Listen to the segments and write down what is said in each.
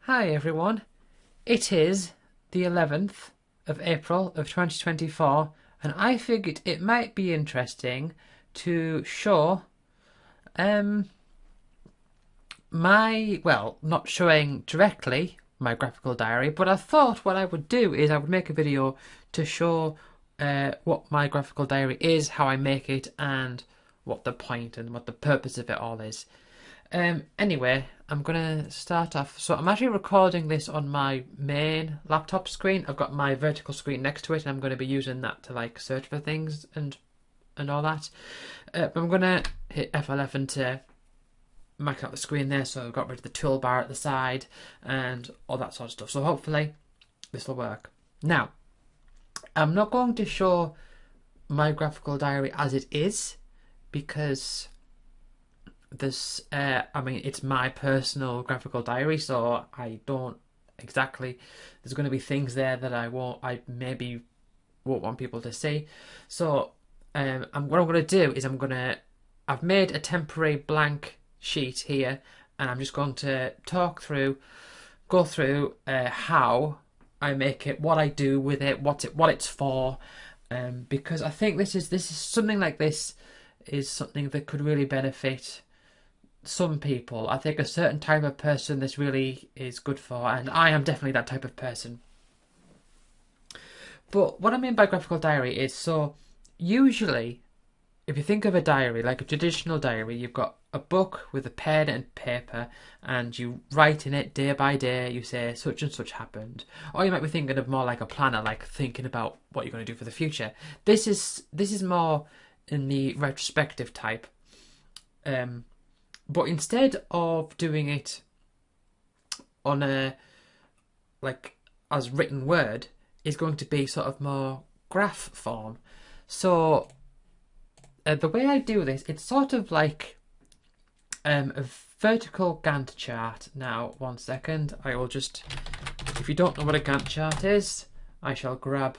Hi everyone, it is the 11th of April of 2024 and I figured it might be interesting to show not showing directly my graphical diary, but I thought what I would do is I would make a video to show what my graphical diary is, how I make it, and what the point and what the purpose of it all is. Anyway, I'm gonna start off. So I'm actually recording this on my main laptop screen. I've got my vertical screen next to it, and I'm going to be using that to like search for things and all that. I'm gonna hit F11 to max out the screen there, so I've got rid of the toolbar at the side and all that sort of stuff. So hopefully this will work. Now, I'm not going to show my graphical diary as it is because this it's my personal graphical diary, so I don't exactly, there's going to be things there that I maybe won't want people to see. So what I'm going to do is I've made a temporary blank sheet here, and I'm just going to go through how I make it, what I do with it, what it's for, because I think this is something like this is something that could really benefit some people. I think a certain type of person this really is good for, and I am definitely that type of person. But what I mean by graphical diary is, so usually if you think of a diary, like a traditional diary, you've got a book with a pen and paper, and you write in it day by day. You say such and such happened, or you might be thinking of more like a planner, like thinking about what you're going to do for the future. This is more in the retrospective type. But instead of doing it on as written word, is going to be sort of more graph form. So the way I do this, it's sort of like a vertical Gantt chart. Now, one second, I will just, if you don't know what a Gantt chart is, I shall grab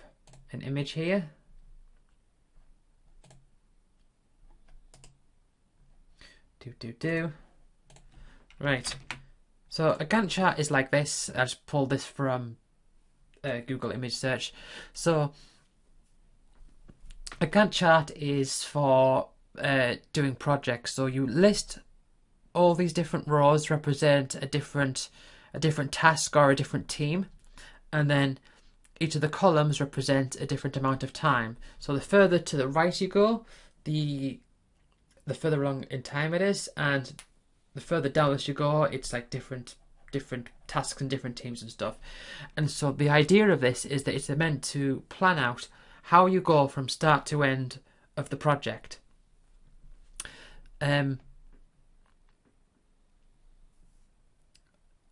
an image here. Right, so a Gantt chart is like this. I just pulled this from Google image search. So a Gantt chart is for doing projects. So you list all these different rows represent a different task or a different team, and then each of the columns represent a different amount of time. So the further to the right you go, the further along in time it is, and the further down as you go, it's like different tasks and different teams and stuff. And so the idea of this is that it's meant to plan out how you go from start to end of the project. Now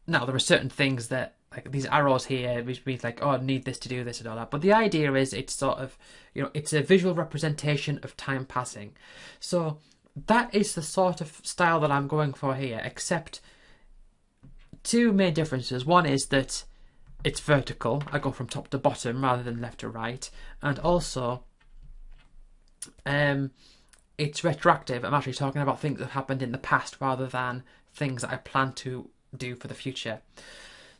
there are certain things that, like these arrows here, which means like, oh, I need this to do this and all that. But the idea is it's sort of, it's a visual representation of time passing. So that is the sort of style that I'm going for here, except two main differences. One is that it's vertical. I go from top to bottom rather than left to right. And also, it's retroactive. I'm actually talking about things that happened in the past rather than things that I plan to do for the future.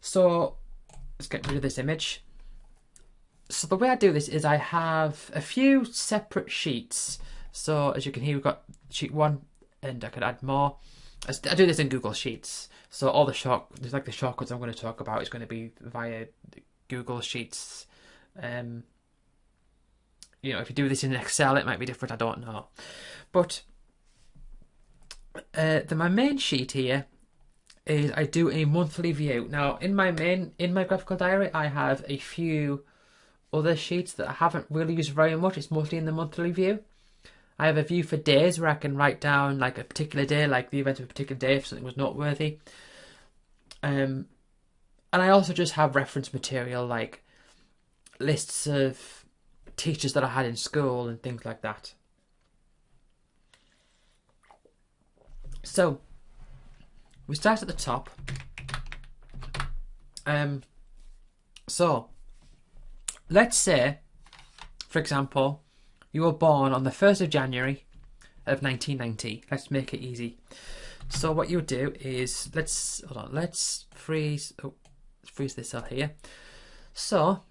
So let's get rid of this image. So the way I do this is I have a few separate sheets. So as you can hear, we've got sheet 1, and I could add more. I do this in Google Sheets. So all the shortcuts I'm going to talk about is going to be via Google Sheets. If you do this in Excel, it might be different. I don't know. But my main sheet here is I do a monthly view. Now in my graphical diary, I have a few other sheets that I haven't really used very much. It's mostly in the monthly view. I have a view for days where I can write down like a particular day, like the event of a particular day if something was noteworthy. And I also just have reference material like lists of teachers that I had in school and things like that. So we start at the top. So let's say, for example, you were born on the 1st of January of 1990. Let's make it easy. So what you would do is, let's freeze. Oh, freeze this cell here. So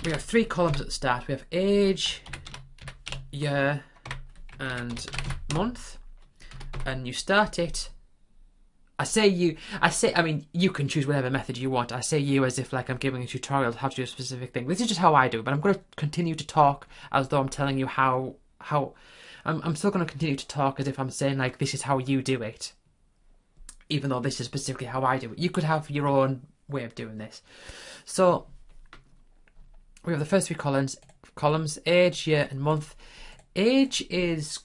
we have 3 columns at the start. We have age, year, and month. And you start it. I mean, you can choose whatever method you want. I say you as if like I'm giving a tutorial how to do a specific thing. This is just how I do it, but I'm going to continue to talk as though I'm telling you how I'm still going to continue to talk as if I'm saying like this is how you do it, even though this is specifically how I do it. You could have your own way of doing this. So we have the first 3 columns, age, year, and month. Age is,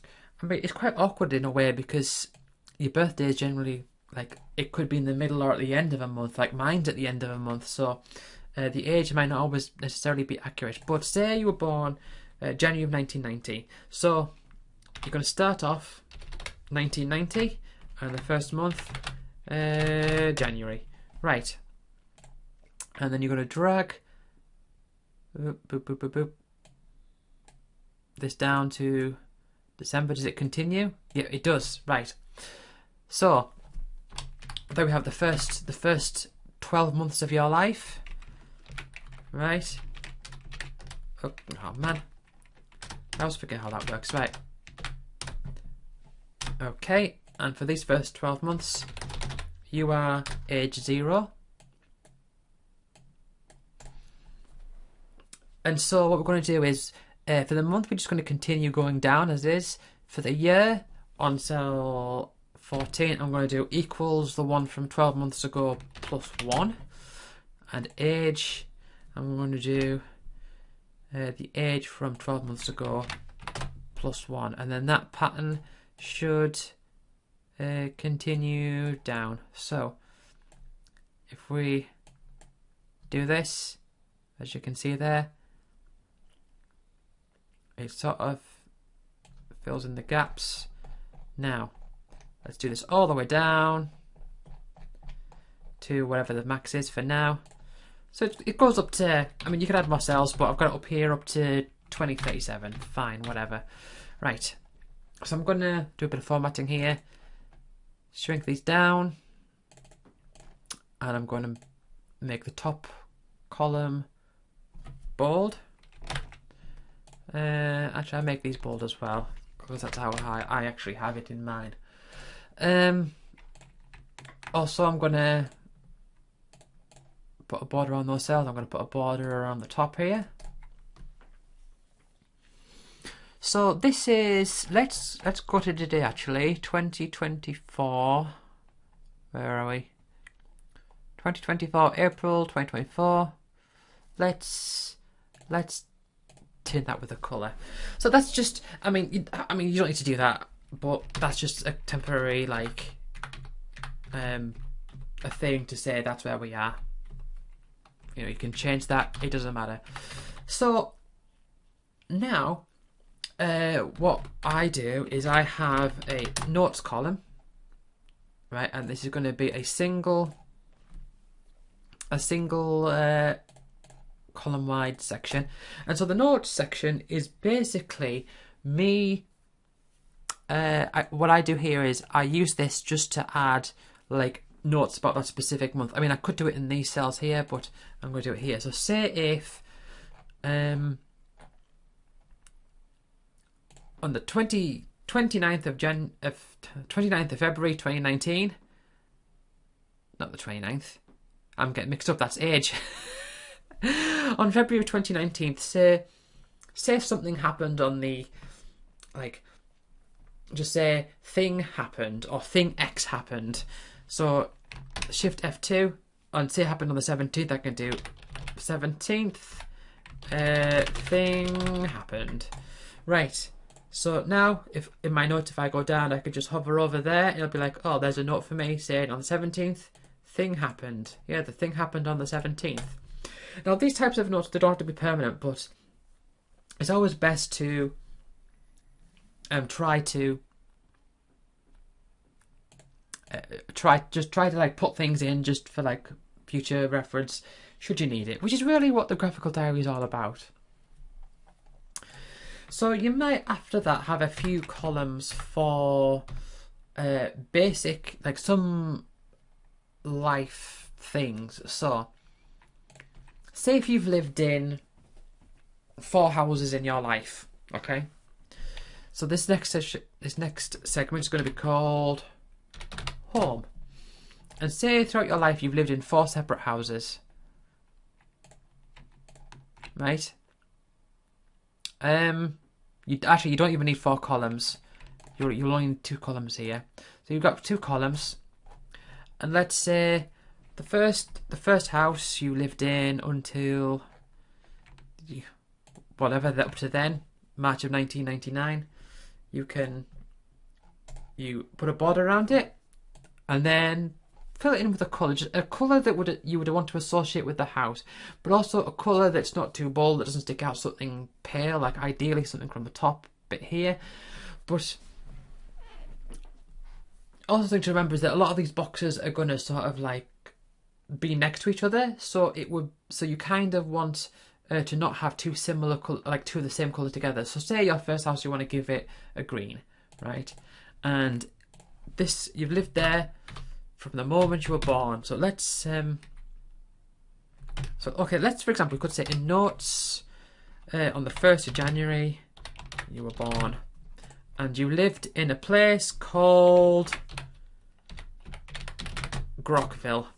I mean, it's quite awkward in a way because your birthday is generally like, it could be in the middle or at the end of a month, like mine's at the end of a month, so the age might not always necessarily be accurate. But say you were born January of 1990, so you're going to start off 1990 and the first month January, right? And then you're going to drag boop, boop, boop, boop, boop, this down to December. Does it continue? Yeah, it does. Right. So there we have the first 12 months of your life. Right. Oh man, I always forget how that works. Right. Okay, and for these first 12 months, you are age 0. And so what we're going to do is, for the month, we're just going to continue going down as is. For the year, on cell 14, I'm going to do equals the one from 12 months ago plus 1. And age, I'm going to do the age from 12 months ago plus 1. And then that pattern should continue down. So if we do this, as you can see there, it sort of fills in the gaps. Now, let's do this all the way down to whatever the max is for now. So it goes up to, I mean, you can add more cells, but I've got it up here up to 2037. Fine, whatever. Right. So I'm going to do a bit of formatting here. Shrink these down. And I'm going to make the top column bold. Actually, I make these bold as well, because that's how I actually have it in mind. Also, I'm going to put a border on those cells. I'm going to put a border around the top here. So this is, let's go to today actually, 2024. Where are we? 2024, April 2024. Let's tint that with a colour. So that's just, I mean, you don't need to do that, but that's just a temporary, like, a thing to say that's where we are. You know, you can change that, it doesn't matter. So now, what I do is I have a notes column, right, and this is going to be a single column wide section. And so the notes section is basically me, what I do here is I use this just to add like notes about that specific month. I mean, I could do it in these cells here, but I'm going to do it here. So say if on the 29th of February 2019, not the 29th, I'm getting mixed up, that's age. On February 2019, say if something happened on the, like, just say thing happened or thing X happened. So shift F2, and say it happened on the 17th, I can do 17th thing happened. Right. So now, if in my notes, if I go down, I could just hover over there. It'll be like, oh, there's a note for me saying on the 17th, thing happened. Yeah, the thing happened on the 17th. Now, these types of notes, they don't have to be permanent, but it's always best to try to like put things in just for like future reference, should you need it, which is really what the graphical diary is all about. So you might, after that, have a few columns for basic, like some life things. So, say if you've lived in 4 houses in your life, okay? So this next segment is going to be called home. And say throughout your life you've lived in 4 separate houses, right? You don't even need 4 columns. You'll only need 2 columns here. So you've got 2 columns, and let's say the first house you lived in until whatever up to then, March of 1999. You put a border around it, and then fill it in with a colour, just a colour that you would want to associate with the house, but also a colour that's not too bold, that doesn't stick out, something pale, like ideally something from the top bit here. But also thing to remember is that a lot of these boxes are going to sort of like be next to each other, so you kind of want to not have 2 similar like 2 of the same colour together. So say your first house, you want to give it a green, right? And this, you've lived there from the moment you were born. So let's for example, we could say in notes on the 1st of January you were born, and you lived in a place called Graphical.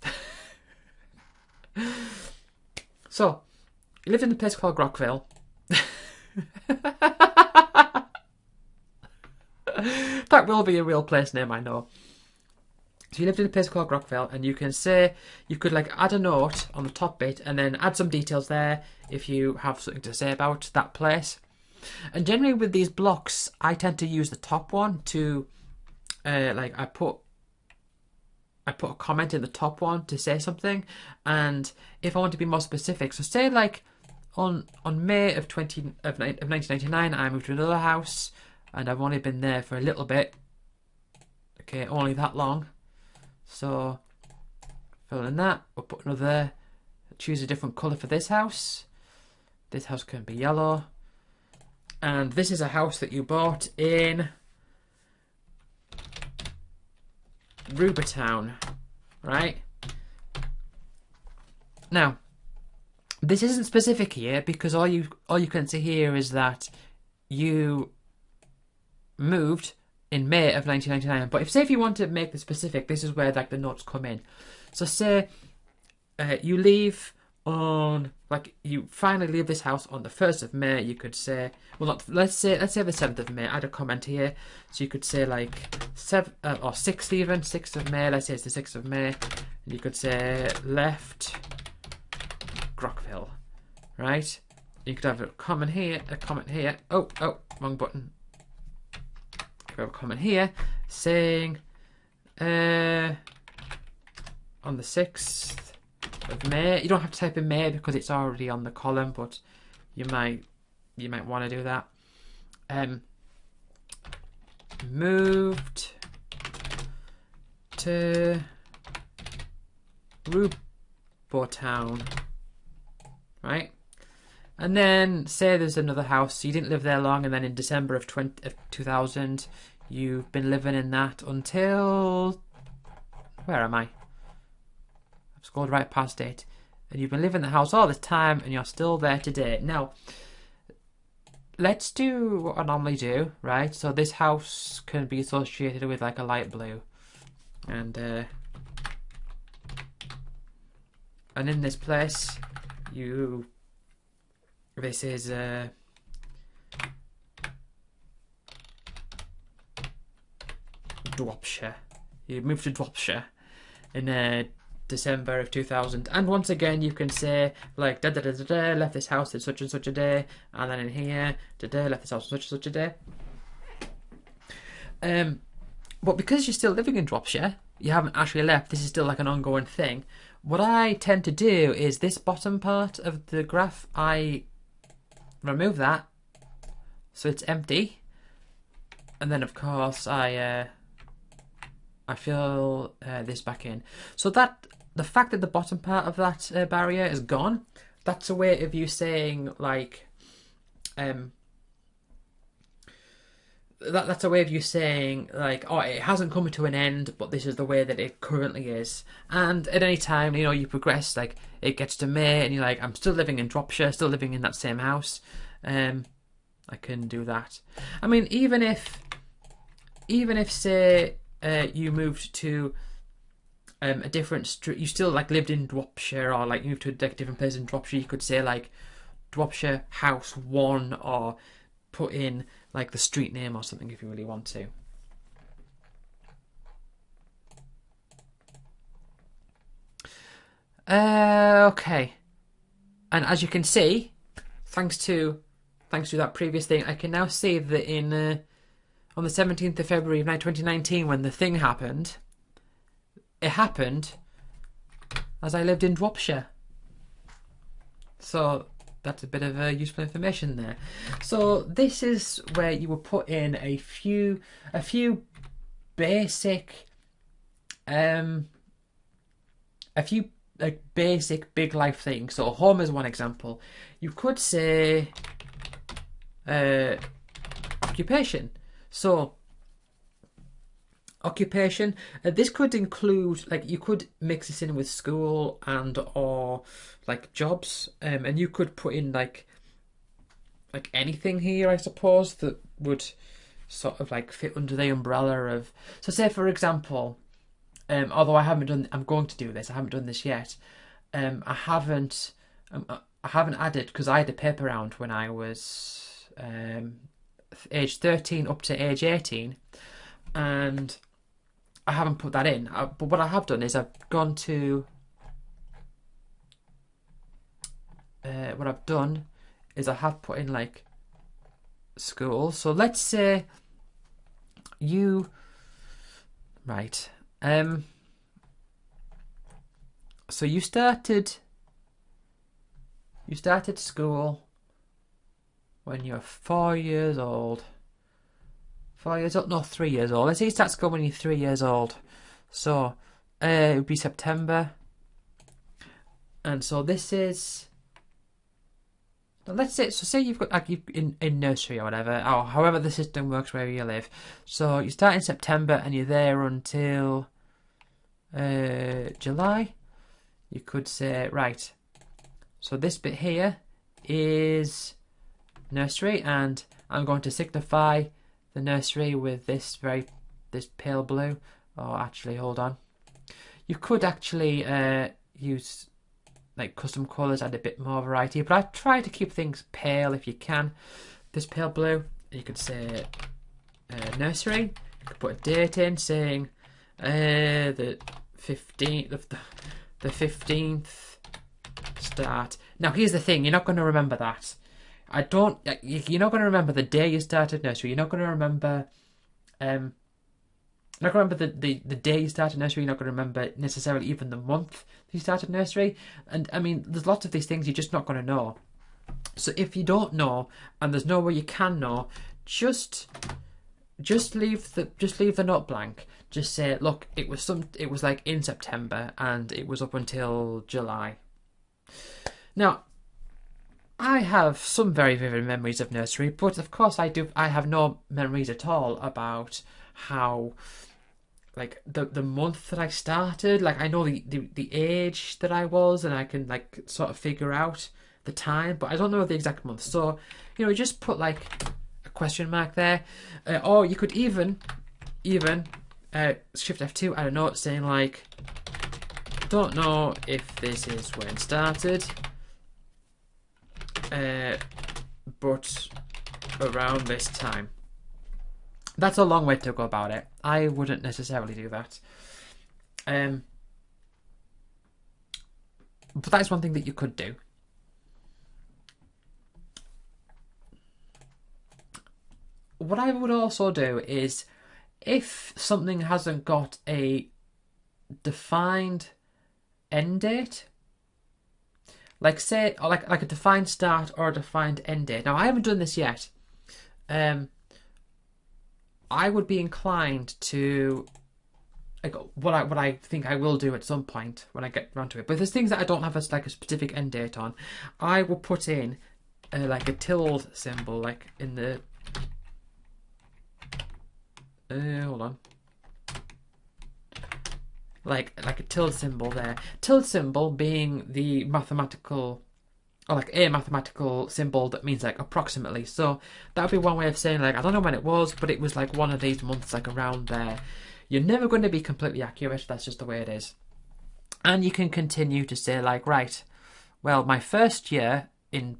So you lived in a place called Graphical. That will be a real place name, I know. So you lived in a place called Graphical, and you could like add a note on the top bit and then add some details there if you have something to say about that place. And generally with these blocks, I tend to use the top one to like I put a comment in the top one to say something. And if I want to be more specific, so say like on May of 1999, I moved to another house, and I've only been there for a little bit. Okay, only that long. So fill in that. We'll put another. Choose a different colour for this house. This house can be yellow. And this is a house that you bought in Rubertown, right? Now, this isn't specific here because all you can see here is that you moved in May of 1999. But if you want to make this specific, this is where like the notes come in. So say you leave on, like, you finally leave this house on the 1st of May. You could say, well, not, let's say the 7th of May. Add a comment here, so you could say like 7 or 6th even, 6th of May. Let's say it's the 6th of May. And you could say left Graphical, right? You could have a comment here, Oh, wrong button. We have a comment here saying on the 6th of May. You don't have to type in May because it's already on the column, but you might want to do that. Moved to Rubertown, right? And then say there's another house, you didn't live there long, and then in December of 2000, you've been living in that until, where am I? I've scrolled right past it. And you've been living in the house all this time, and you're still there today. Now, let's do what I normally do, right? So this house can be associated with like a light blue. And in this place, this is Dropshire. You moved to Dropshire in December of 2000. And once again, you can say like left this house at such and such a day, and then in here left this house on such and such a day. But because you're still living in Dropshire, you haven't actually left. This is still like an ongoing thing. What I tend to do is this bottom part of the graph, I remove that so it's empty, and then of course I fill this back in. So that the fact that the bottom part of that barrier is gone, that's a way of you saying like that's a way of you saying like, oh, it hasn't come to an end, but this is the way that it currently is. And at any time, you know, you progress, like it gets to May, and you're like, I'm still living in Dropshire, still living in that same house. I can do that. I mean, even if say you moved to a different street, you still like lived in Dropshire, or like you moved to a different place in Dropshire, you could say like Dropshire House 1, or put in like the street name or something if you really want to. Okay, and as you can see, thanks to that previous thing, I can now see that in on the 17th of February of 2019, when the thing happened, it happened as I lived in Dropshire. So that's a bit of useful information there. So this is where you will put in a few basic like basic big life things. So home is one example. You could say occupation. So occupation, this could include, like, you could mix this in with school and or like jobs, and you could put in like anything here, I suppose, that would sort of like fit under the umbrella of, so say for example, although I'm going to do this, I haven't done this yet. I haven't added, because I had a paper round when I was age 13 up to age 18, and I haven't put that in. But what I have done is I've gone to what I've done is I have put in like school. So let's say you so you started school when you're 4 years old. 4 years old? No, 3 years old. Let's say you start school when you're 3 years old. So it would be September. And so this is, let's say, so say you've got like in nursery or whatever, or however the system works wherever you live. So you start in September and you're there until July. You could say, right, so this bit here is nursery, and I'm going to signify the nursery with this pale blue. Oh, actually, hold on. You could actually use like custom colours, add a bit more variety, but I try to keep things pale if you can. This pale blue, you could say nursery. You could put a date in saying the 15th start. Now here's the thing, you're not going to remember that. You're not going to remember the day you started nursery. You're not going to remember the day you started nursery. You're not going to remember necessarily even the month you started nursery. And I mean, there's lots of these things you're just not going to know. So if you don't know, and there's no way you can know, just leave the note blank. Just say, look, it was like in September and it was up until July. Now, I have some very vivid memories of nursery, but of course I have no memories at all about how, like, the month that I started. Like, I know the age that I was, and I can like sort of figure out the time, but I don't know the exact month. So, you know, just put like a question mark there, or you could even Shift F2, add a note saying like, don't know if this is when it started, but around this time. That's a long way to go about it. I wouldn't necessarily do that. But that's one thing that you could do. What I would also do is, if something hasn't got a defined end date, like say, or like a defined start or a defined end date. Now, I haven't done this yet. I would be inclined to, like, what I think I will do at some point when I get around to it. But there's things that I don't have a specific end date on. I will put in like a tilde symbol, like in the hold on. Like a tilde symbol there. Tilde symbol being the mathematical, or like a mathematical symbol that means like approximately. So that would be one way of saying like, I don't know when it was, but it was like one of these months, like around there. You're never going to be completely accurate. That's just the way it is. And you can continue to say like, right, well, my first year in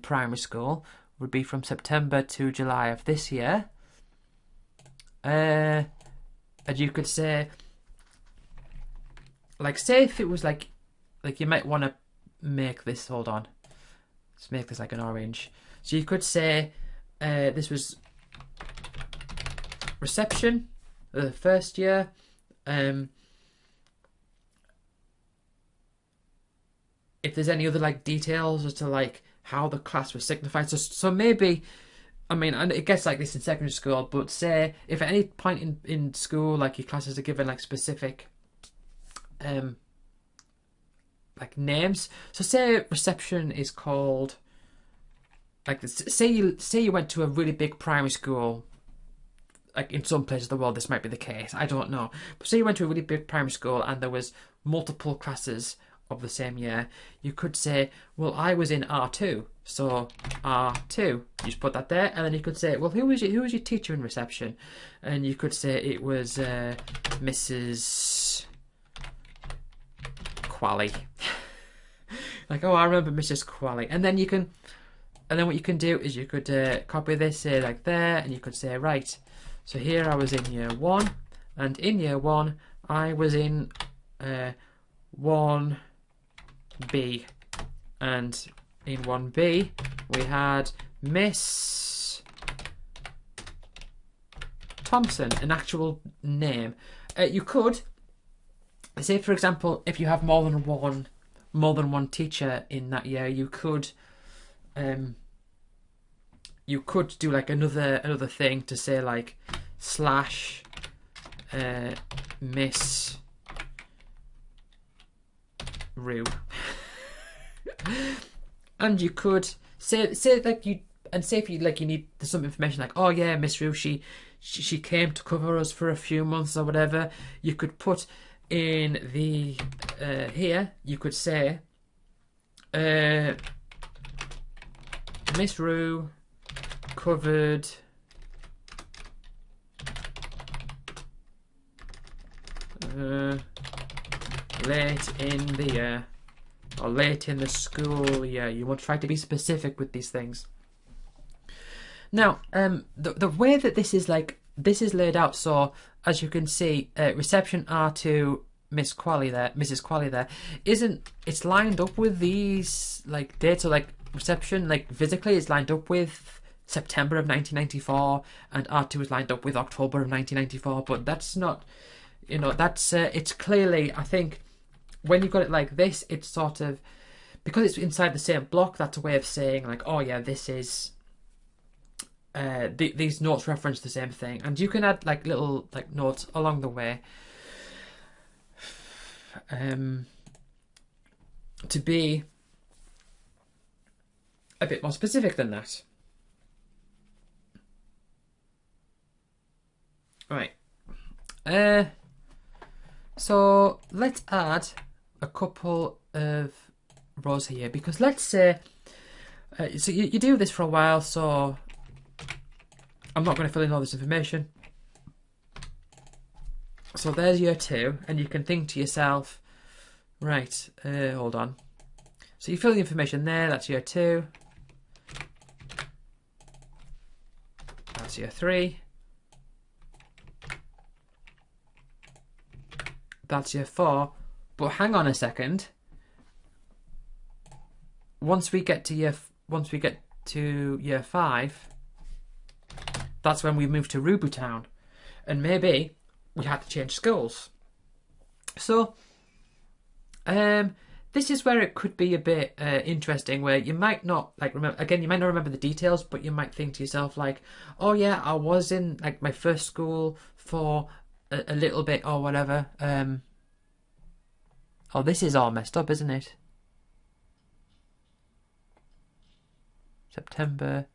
primary school would be from September to July of this year. And you could say, like, say if it was like you might want to make this, hold on, let's make this like an orange. So you could say this was reception the first year. If there's any other like details as to like how the class was signified, so maybe, I mean, and it gets like this in secondary school, but say if at any point in school like your classes are given like specific like names. So say reception is called, like, say you went to a really big primary school. Like in some places of the world this might be the case, I don't know, but say you went to a really big primary school and there was multiple classes of the same year. You could say, well, I was in R2, so R2, you just put that there, and then you could say, well, who was your teacher in reception? And you could say it was Mrs. Qualley. Like, oh, I remember Mrs. Qualley. And then what you can do is you could copy this, say like there, and you could say, right, so here I was in year 1, and in year 1 I was in 1B, and in 1B we had Miss Thompson, an actual name. You could say, for example, if you have more than one teacher in that year, you could do like another thing to say like slash Miss Rue. And you could say like you, and say if you like you need some information like, oh yeah, Miss Rue, she came to cover us for a few months or whatever, you could put in the here you could say Miss Rue covered late in the year, or late in the school year. You want to try to be specific with these things. Now, the way that this is laid out, so as you can see, reception R2, Mrs. Qualley there, it's lined up with these like dates. So like reception, like physically, is lined up with September of 1994, and R2 is lined up with October of 1994. But that's not, that's it's clearly, I think, when you've got it like this, it's sort of, because it's inside the same block, that's a way of saying like, oh yeah, this is these notes reference the same thing. And you can add like little like notes along the way to be a bit more specific than that. Right. So let's add a couple of rows here, because let's say so you do this for a while, so I'm not going to fill in all this information. So there's year 2, and you can think to yourself, right, hold on. So you fill the information there, that's year 2. That's year 3. That's year 4. But hang on a second. Once we get to year 5, that's when we move to Rubu Town, and maybe we had to change schools. So this is where it could be a bit interesting, where you might not like remember, again, you might not remember the details, but you might think to yourself like, oh yeah, I was in like my first school for a little bit or whatever. Oh, this is all messed up, isn't it? September.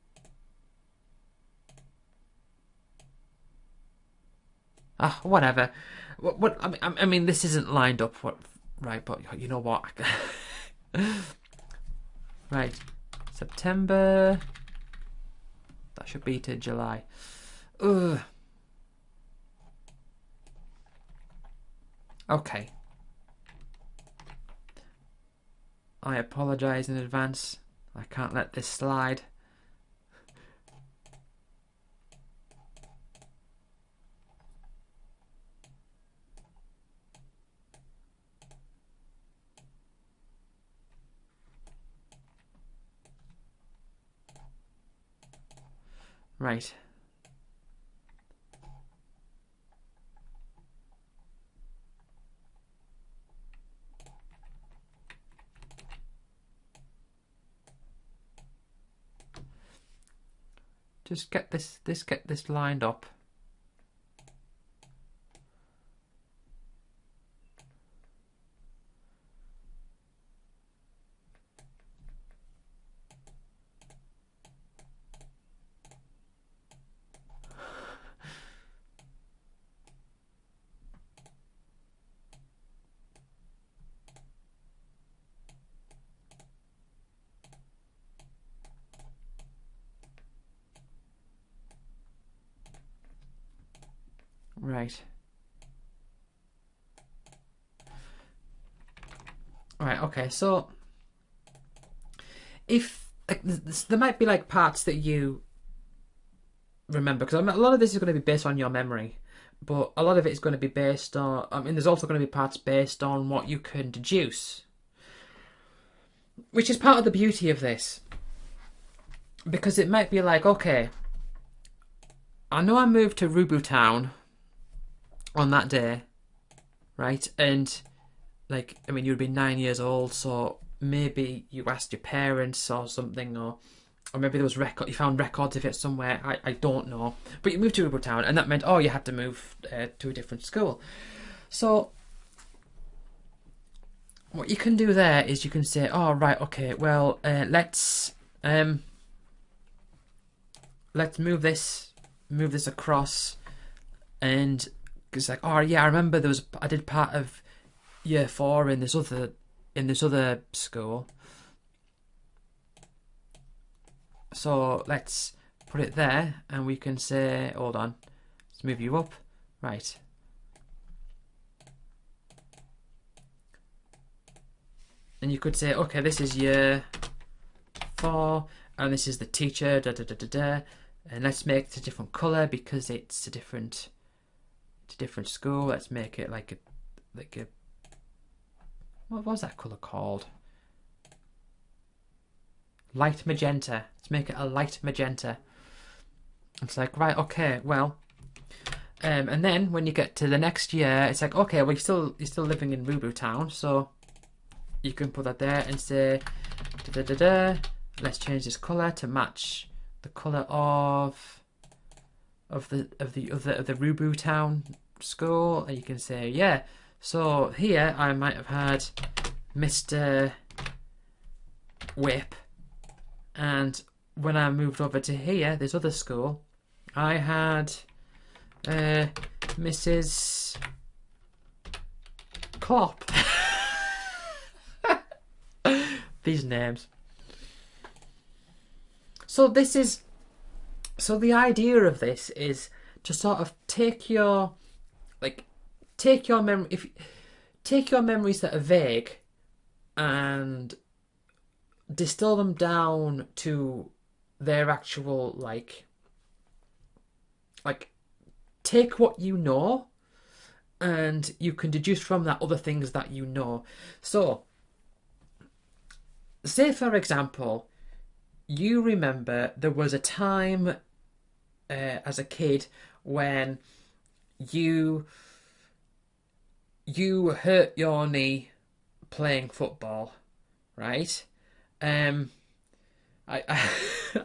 Whatever. What I mean, this isn't lined up. What? Right, but you know what? Right, September. That should be to July. Ugh. Okay. I apologise in advance. I can't let this slide. Right. Just get this lined up. Right. Right, okay, so if like, there might be like parts that you remember, because a lot of this is going to be based on your memory, but a lot of it is going to be based on, I mean, there's also going to be parts based on what you can deduce, which is part of the beauty of this, because it might be like, okay, I know I moved to Rubu Town on that day, right? And like, I mean, you'd be 9 years old, so maybe you asked your parents or something, or maybe there was you found records of it somewhere. I don't know, but you moved to Rubu Town, and that meant you had to move to a different school. So what you can do there is you can say, oh right, okay, well let's move this across, and it's like, oh yeah, I remember I did part of year 4 in this other school, so let's put it there, and we can say, hold on, let's move you up, right. And you could say, okay, this is year 4, and this is the teacher, da da da da da, and let's make it a different colour because it's a different school. Let's make it like a what was that colour called? Light magenta. Let's make it a light magenta. It's like, right, okay, well, and then when you get to the next year, it's like, okay, well, you're still living in Rubu Town, so you can put that there and say, da da da da. Let's change this colour to match the colour of the Rubu Town school, and you can say, yeah. So here I might have had Mr. Whip, and when I moved over to here, this other school, I had Mrs. Klopp. These names. So the idea of this is to sort of take your memories that are vague and distill them down to their actual like take what you know, and you can deduce from that other things that you know. So say, for example, you remember there was a time as a kid when you hurt your knee playing football, right? I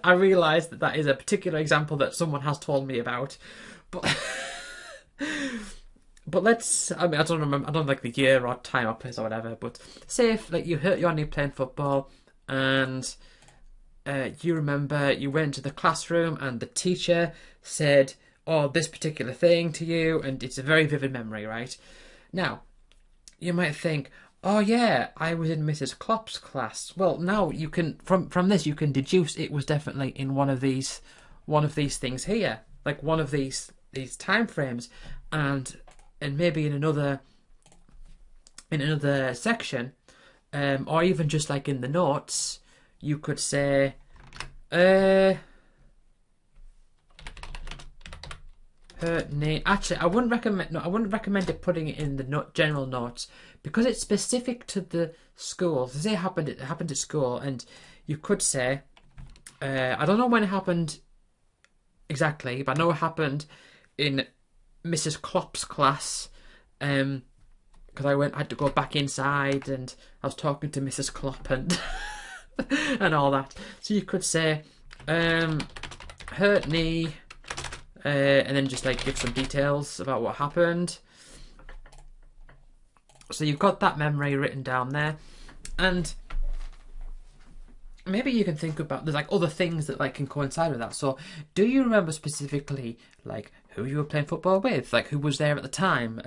I realise that is a particular example that someone has told me about, but but let's, I mean, I don't remember, I don't like the year or time or place or whatever, but say if like you hurt your knee playing football, and you remember you went to the classroom and the teacher said, or this particular thing to you, and it's a very vivid memory, right? Now, you might think, oh yeah, I was in Mrs. Klopp's class. Well, now you can from this you can deduce it was definitely in one of these things here, like one of these time frames, and maybe in another section, or even just like in the notes, you could say, her name. Actually, I wouldn't recommend it putting it in the general notes, because it's specific to the school. So say it happened at school, and you could say, I don't know when it happened exactly, but I know it happened in Mrs. Klopp's class, because I had to go back inside, and I was talking to Mrs. Klopp and and all that. So you could say, hurt knee. And then just like give some details about what happened. So you've got that memory written down there, and maybe you can think about, there's like other things that like can coincide with that. So do you remember specifically like who you were playing football with, like who was there at the time,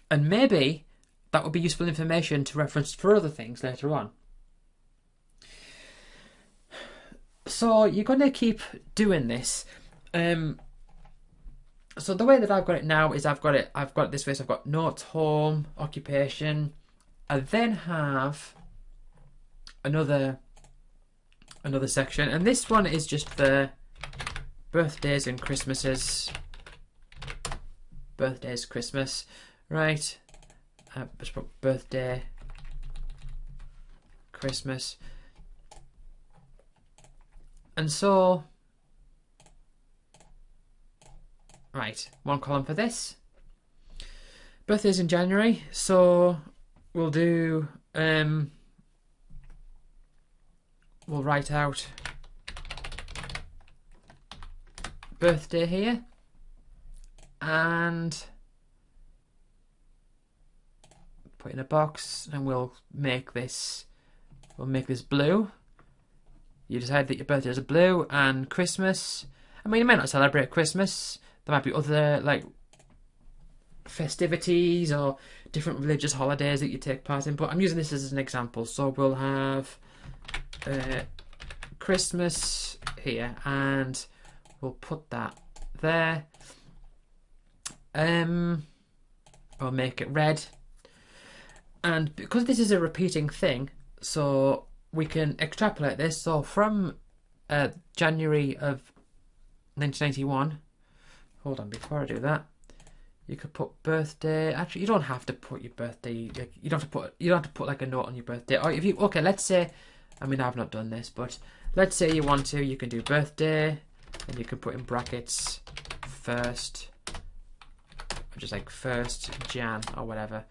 and maybe that would be useful information to reference for other things later on. So you're going to keep doing this. So the way that I've got it now is I've got it this way. So I've got notes, home, occupation. I then have another section, and this one is just for birthdays and Christmases. Birthdays, Christmas, right? Just put birthday, Christmas. And so, right, one column for this. Birthdays in January, so we'll do, we'll write out birthday here, and put in a box, and we'll make this blue. You decide that your birthday is blue, and Christmas. I mean, you might not celebrate Christmas. There might be other like festivities or different religious holidays that you take part in. But I'm using this as an example. So we'll have Christmas here, and we'll put that there. I'll make it red. And because this is a repeating thing, so we can extrapolate this. So from January of 1991, hold on, before I do that, you could put birthday. Actually, you don't have to put your birthday. You don't have to put like a note on your birthday. Or if you, okay, let's say, I mean, I've not done this, but let's say you want to, you can do birthday, and you can put in brackets first, or just like 1st Jan or whatever.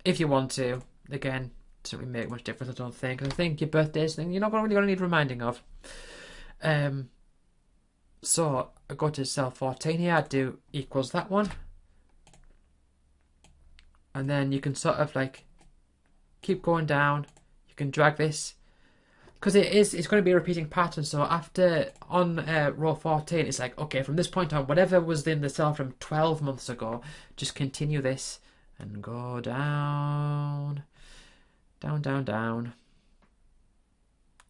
If you want to, again, doesn't really make much difference, I don't think. I think your birthday is something you're not really going to need reminding of. So I go to cell 14 here, I do equals that one. And then you can sort of like keep going down. You can drag this, because it's going to be a repeating pattern. So after, on row 14, it's like, okay, from this point on, whatever was in the cell from 12 months ago, just continue this and go down. Down, down, down.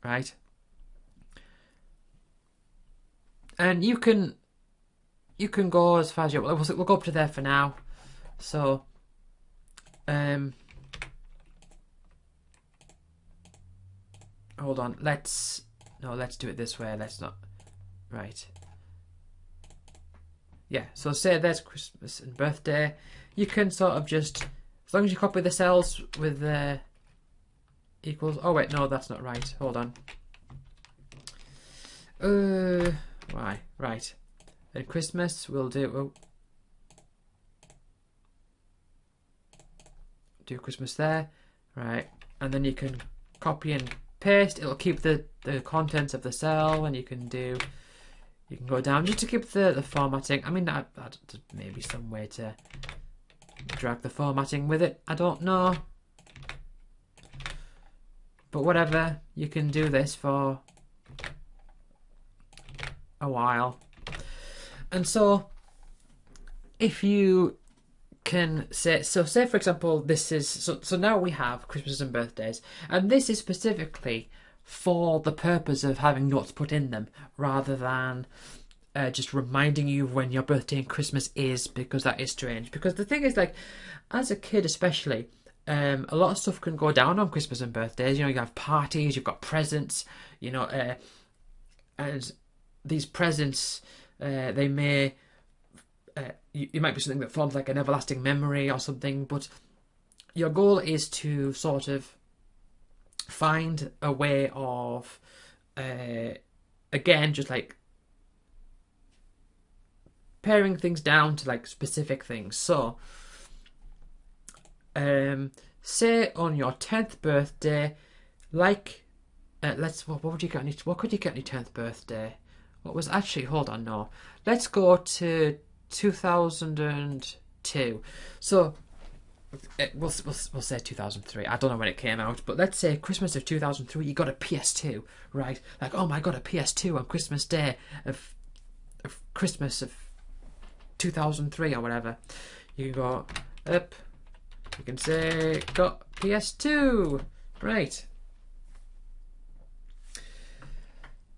Right. And you can go as far as you want. We'll go up to there for now. So, hold on. Let's do it this way. Let's not. Right. Yeah. So say there's Christmas and birthday. You can sort of just, as long as you copy the cells with the equals. Oh wait, no, that's not right. Hold on. Why? Right. At Christmas, we'll do. Do Christmas there, right? And then you can copy and paste. It'll keep the contents of the cell, and you can go down just to keep the formatting. I mean, that maybe some way to drag the formatting with it. I don't know. But whatever, you can do this for a while. And so if you can say, so say for example, this is, so now we have Christmas and birthdays, and this is specifically for the purpose of having notes put in them, rather than just reminding you when your birthday and Christmas is, because that is strange. Because the thing is, like, as a kid especially, a lot of stuff can go down on Christmas and birthdays. You know, you have parties, you've got presents, you know, and these presents, they may, it might be something that forms like an everlasting memory or something, but your goal is to sort of find a way of, again, just like paring things down to like specific things. So, say on your 10th birthday, like, what would you get on your, what could you get on your 10th birthday? What was actually, hold on, no. Let's go to 2002. So, we'll say 2003. I don't know when it came out, but let's say Christmas of 2003, you got a PS2, right? Like, oh my god, a PS2 on Christmas Day of Christmas of 2003 or whatever. You can go up, you can say, got PS2, right?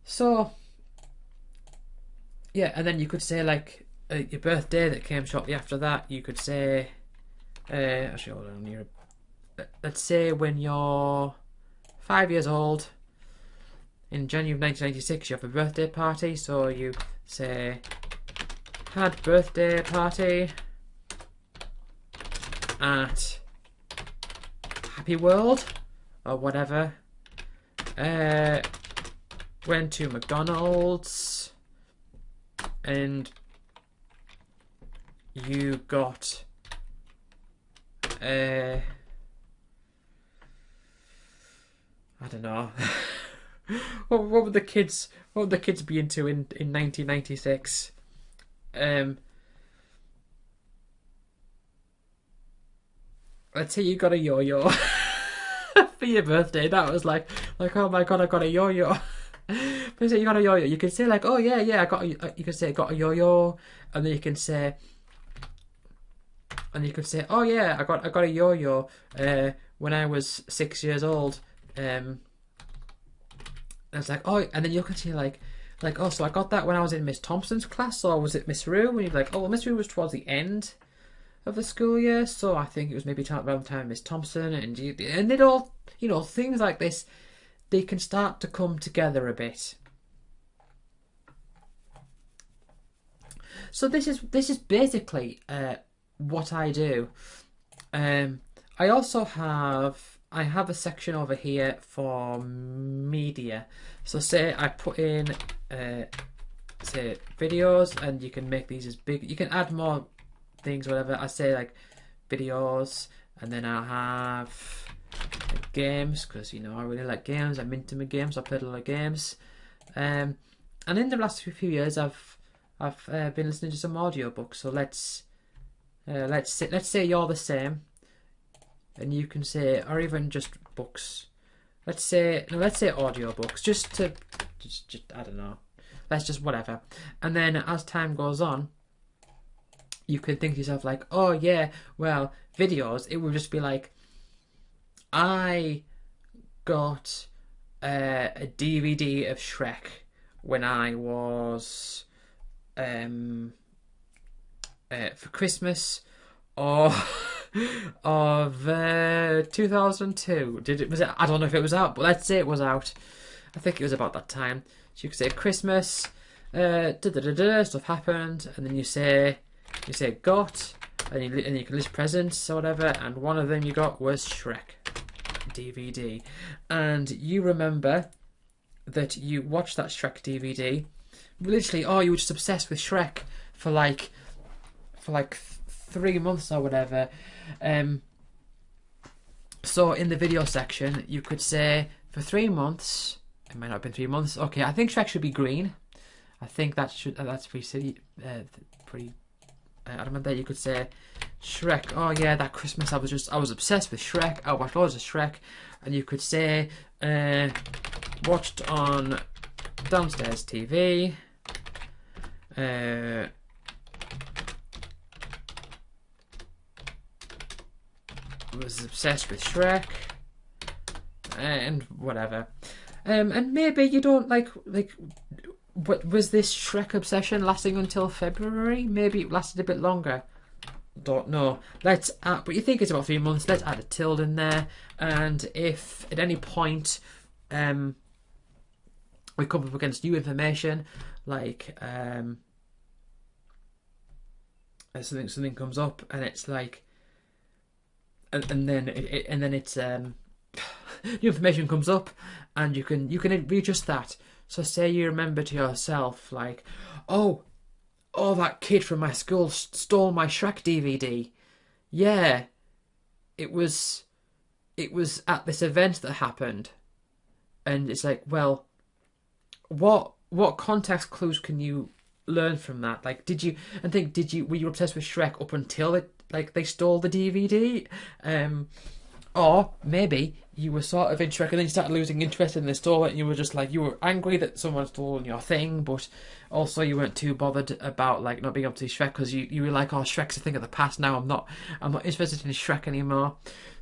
So, yeah, and then you could say, like, your birthday that came shortly after that, you could say, actually, hold on, let's say when you're 5 years old, in January of 1996, you have a birthday party, so you say, had birthday party at Happy World, or whatever, went to McDonald's, and you got I don't know. what would the kids be into in 1996? Let's say you got a yo-yo for your birthday. That was like oh my god, I got a yo-yo. But say you got a yo-yo, you can say like, oh yeah, I got. You can say I got a yo-yo, and then you can say, oh yeah, I got a yo-yo when I was 6 years old. And it's like, oh, and then you can see like, oh, so I got that when I was in Miss Thompson's class, or was it Miss Rue? And you're like, oh, well, Miss Rue was towards the end of the school year, so I think it was maybe around the time Miss Thompson, and it all, you know, things like this, they can start to come together a bit. So this is basically what I do. I also have a section over here for media. So say I put in say videos, and you can make these as big. You can add more things, whatever. I say like videos, and then I have games, because you know I really like games. I'm into my games. I played a lot of games, and in the last few years I've been listening to some audiobooks. So let's say you're the same, and you can say, or even just books. Let's say audiobooks, just I don't know. Let's just whatever. And then as time goes on, you can think to yourself like, oh yeah, well, videos, it would just be like, I got a DVD of Shrek when I was for Christmas or of 2002. Was it? I don't know if it was out, but let's say it was out. I think it was about that time. So you could say Christmas, stuff happened, and then you say got, and you can list presents or whatever, and one of them you got was Shrek DVD, and you remember that you watched that Shrek DVD. Literally, you were just obsessed with Shrek for like 3 months or whatever. So in the video section, you could say for 3 months. It might not have been 3 months. Okay, I think Shrek should be green. I think that's pretty silly. Pretty adamant there. You could say Shrek. Oh yeah, that Christmas I was obsessed with Shrek. I watched loads of Shrek, and you could say watched on downstairs TV. Was obsessed with Shrek and whatever. And maybe you don't like. What was this Shrek obsession lasting until February? Maybe it lasted a bit longer. Don't know. Let's add, but you think it's about 3 months. Let's add a tilde in there, and if at any point we come up against new information, like something comes up and it's like, and then it's new information comes up, and you can readjust that. So say you remember to yourself like, oh, that kid from my school stole my Shrek DVD. Yeah, it was at this event that happened, and it's like, well, what context clues can you learn from that? Like, were you obsessed with Shrek up until they stole the DVD? Or maybe you were sort of in Shrek and then you started losing interest in the store and you were just like, you were angry that someone stole your thing, but also you weren't too bothered about like not being able to see Shrek because you were like, oh, Shrek's a thing of the past now. I'm not interested in Shrek anymore.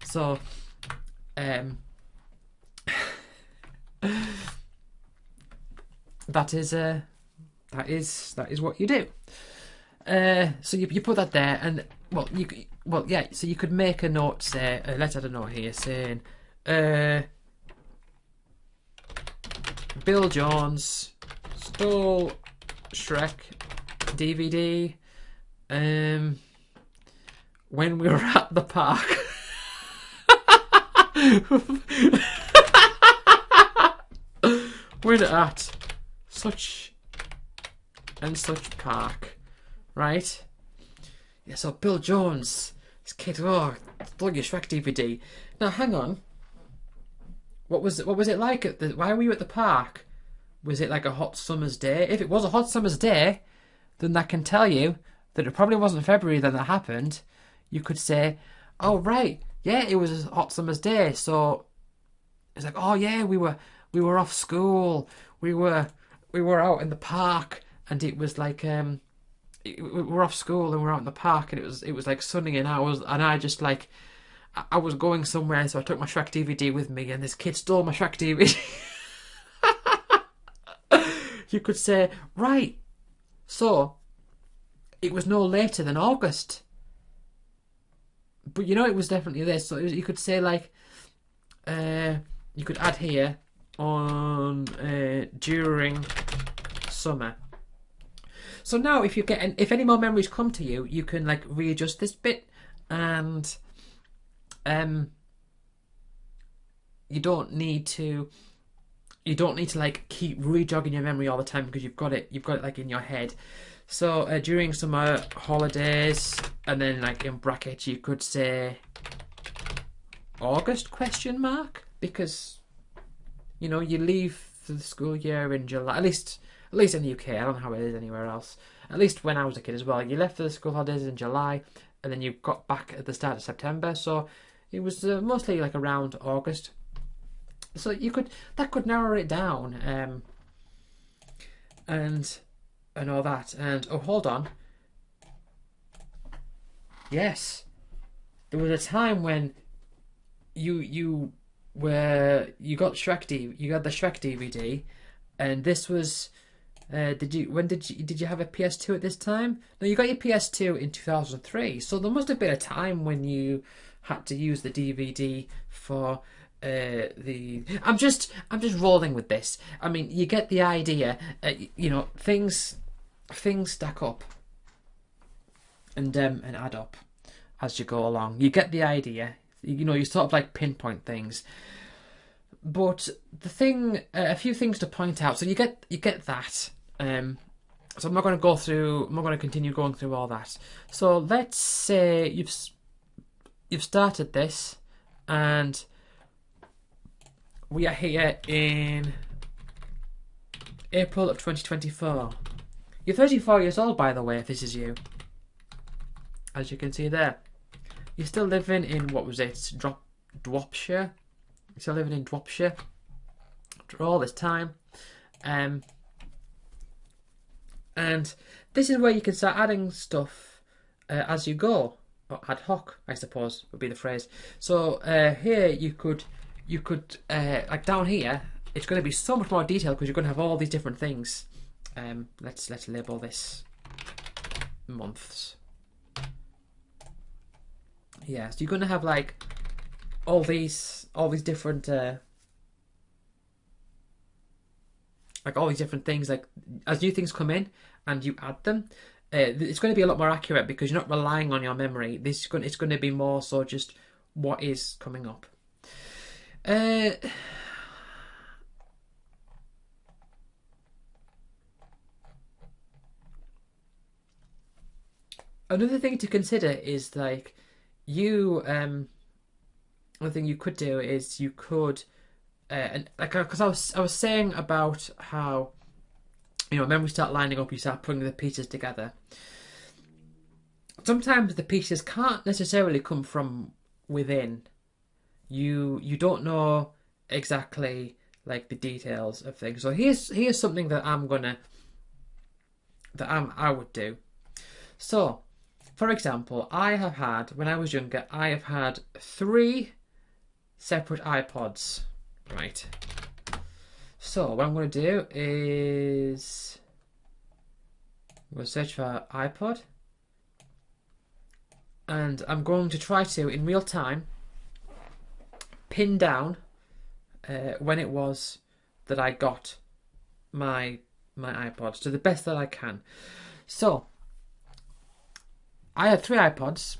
So that is what you do. So you put that there, and so you could make a note, say, let's add a note here saying, Bill Jones stole Shrek DVD when we were at the park. We're at such and such park, right? Yeah, so Bill Jones, this kid, stole your Shrek DVD. Now, hang on. What was it like why were you at the park? Was it like a hot summer's day? If it was a hot summer's day, then that can tell you that it probably wasn't February that happened. You could say, oh, right, yeah, it was a hot summer's day. So it's like, oh, yeah, we were off school. We were out in the park, and it was like, we were off school and we were out in the park, and it was like sunny, and I was going somewhere, so I took my Shrek DVD with me, and this kid stole my Shrek DVD. You could say, right, so it was no later than August, but it was definitely this. So you could say like, you could add here on during summer. So now if any more memories come to you, you can like readjust this bit, and you don't need to like keep rejogging your memory all the time, because you've got it like in your head. So during summer holidays, and then like in brackets you could say August ? Because you leave for the school year in July, at least in the UK. I don't know how it is anywhere else. At least when I was a kid as well, you left for the school holidays in July, and then you got back at the start of September. So it was mostly like around August. So that could narrow it down, and all that. And oh, hold on. Yes, there was a time when you got the Shrek DVD, and this was. Did you have a PS2 at this time? No, you got your PS2 in 2003. So there must have been a time when you had to use the DVD for I'm just rolling with this. I mean, you get the idea. Things stack up and add up as you go along. You get the idea. You sort of like pinpoint things. But the thing, a few things to point out. So you get that. So I'm not going to continue going through all that. So let's say you've started this, and we are here in April of 2024. You're 34 years old, by the way, if this is you. As you can see there. You're still living in, what was it, Dropshire? You're still living in Dropshire after all this time. And this is where you can start adding stuff as you go, or ad hoc, I suppose would be the phrase. So here you could like down here, it's going to be so much more detailed because you're going to have all these different things. Let's label this months. Yeah, so you're going to have like all these different like all these different things. Like as new things come in and you add them, it's going to be a lot more accurate because you're not relying on your memory. It's going to be more so just what is coming up. Another thing to consider is like another thing you could do is you could and like because I was saying about how when we start lining up, you start putting the pieces together. Sometimes the pieces can't necessarily come from within. You don't know exactly like the details of things. So here's something that I would do. So, for example, when I was younger, I have had 3 separate iPods, right? So what I'm going to do is I'm going to search for iPod, and I'm going to try to, in real time, pin down when it was that I got my iPods to the best that I can. So I had 3 iPods,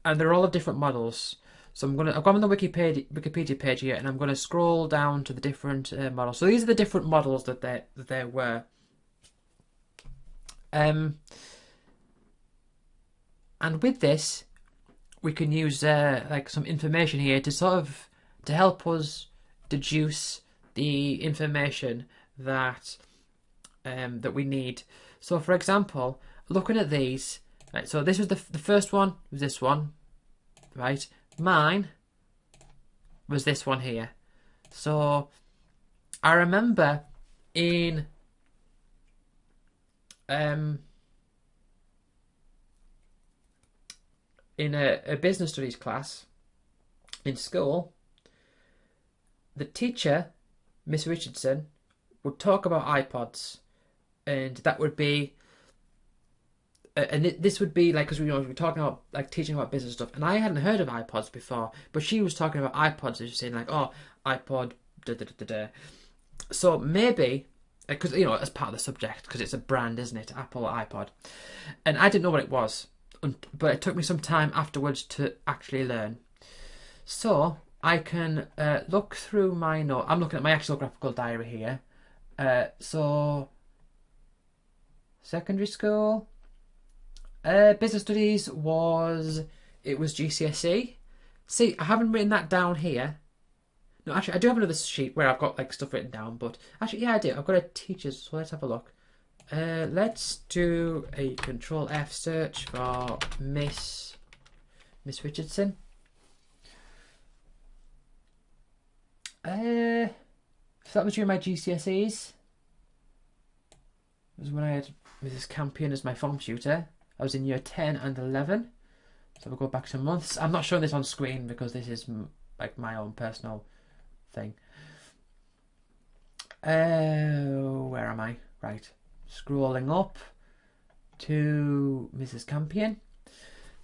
and they're all of different models. So I've gone on the Wikipedia page here, and I'm going to scroll down to the different models. So these are the different models that there were. And with this, we can use like some information here to help us deduce the information that we need. So, for example, looking at these, right? So this was the first one. Was this one, right? Mine was this one here. So I remember in a business studies class in school, the teacher, Miss Richardson, would talk about iPods, and that would be this would be like, because we're talking about like teaching about business stuff, and I hadn't heard of iPods before, but she was talking about iPods, and she was saying like, oh, iPod, da da da da. So maybe, because as part of the subject, because it's a brand, isn't it? Apple iPod, and I didn't know what it was, but it took me some time afterwards to actually learn. So I can look through my note. I'm looking at my actual graphical diary here. So secondary school. Business studies was GCSE. See, I haven't written that down here. No, actually, I do have another sheet where I've got like stuff written down. But actually, yeah, I do. I've got a teacher's. So let's have a look. Let's do a Control F search for Miss Richardson. So that was during my GCSEs. It was when I had Mrs. Campion as my form tutor. I was in year 10 and 11. So we'll go back to months. I'm not showing this on screen because this is like my own personal thing. Where am I? Right. Scrolling up to Mrs. Campion.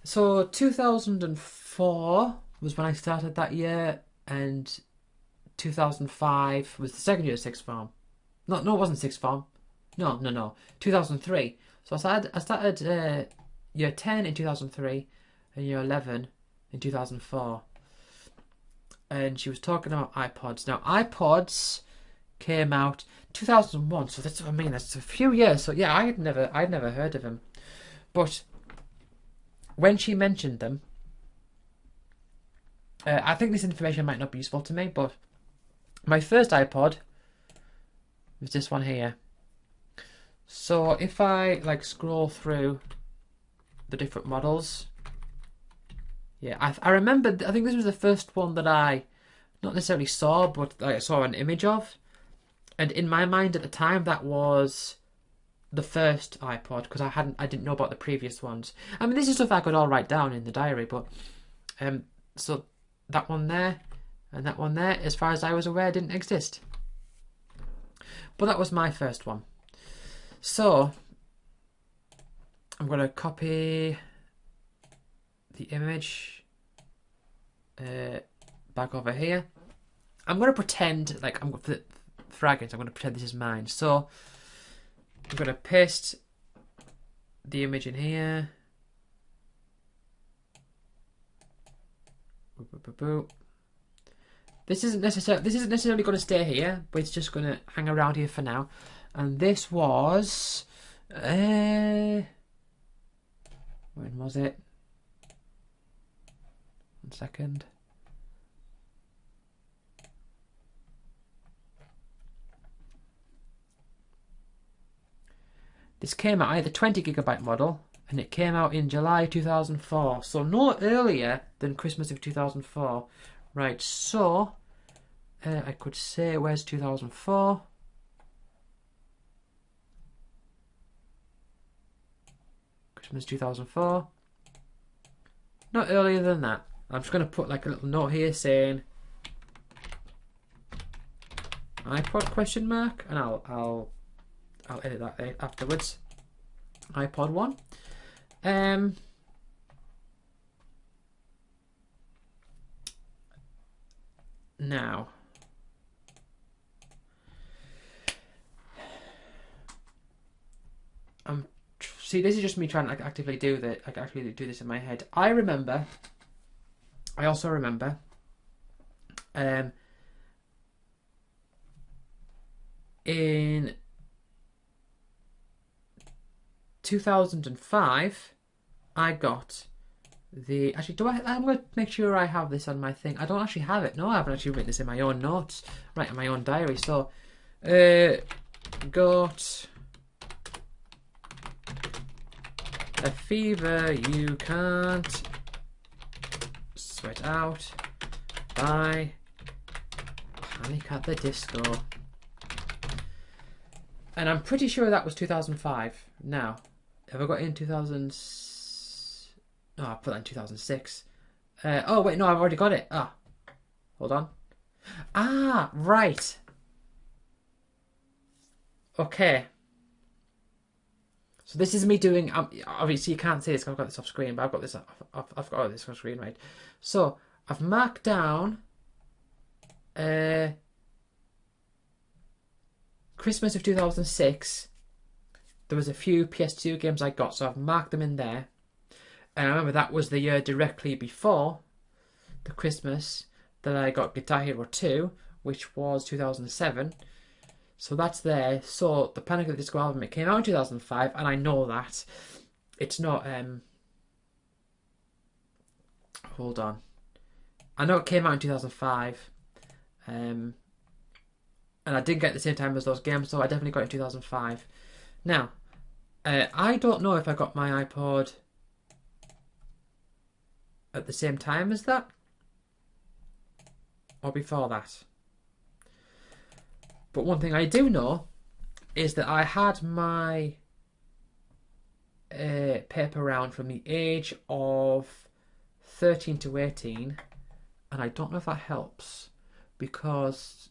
So 2004 was when I started that year, and 2005 was the second year of sixth form. No, it wasn't sixth form. No. 2003. So I started year 10 in 2003 and year 11 in 2004. And she was talking about iPods. Now, iPods came out 2001, so that's a few years. So yeah, I'd never heard of them. But when she mentioned them, I think this information might not be useful to me, but my first iPod was this one here. So if I like scroll through the different models, yeah, I remember. I think this was the first one that I not necessarily saw, but I saw an image of. And in my mind at the time, that was the first iPod because I didn't know about the previous ones. I mean, this is stuff I could all write down in the diary, but so that one there and that one there, as far as I was aware, didn't exist. But that was my first one. So I'm going to copy the image back over here. I'm going to pretend like for arguments, I'm going to pretend this is mine. So I'm going to paste the image in here. This isn't necessarily going to stay here, but it's just going to hang around here for now. And this was when was it? 1 second. This came out, I had the 20GB model, and it came out in July 2004, so no earlier than Christmas of 2004. Right, so I could say, where's 2004? Christmas 2004. Not earlier than that. I'm just going to put like a little note here saying iPod question mark, and I'll edit that afterwards. iPod 1. Now, see, this is just me trying to actively do this in my head. I also remember in 2005 I got the, actually I'm going to make sure I have this on my thing. I don't actually have it. No, I haven't actually written this in my own notes, right, in my own diary. So got a fever you can't sweat out by Panic at the Disco. And I'm pretty sure that was 2005. Now, have I got it in 2000? No, I put that in 2006. Oh, wait, no, I've already got it. Ah, hold on. Ah, right. Okay. So this is me doing, obviously you can't see this because I've got this off screen, but I've got this, I've got this off screen, right? So, I've marked down Christmas of 2006. There was a few PS2 games I got, so I've marked them in there. And I remember that was the year directly before the Christmas that I got Guitar Hero 2, which was 2007. So that's there. So the Panic at the Disco album, it came out in 2005, and I know that. It's not, hold on. I know it came out in 2005. And I didn't get it at the same time as those games, so I definitely got it in 2005. Now, I don't know if I got my iPod at the same time as that or before that. But one thing I do know is that I had my paper round from the age of 13 to 18, and I don't know if that helps because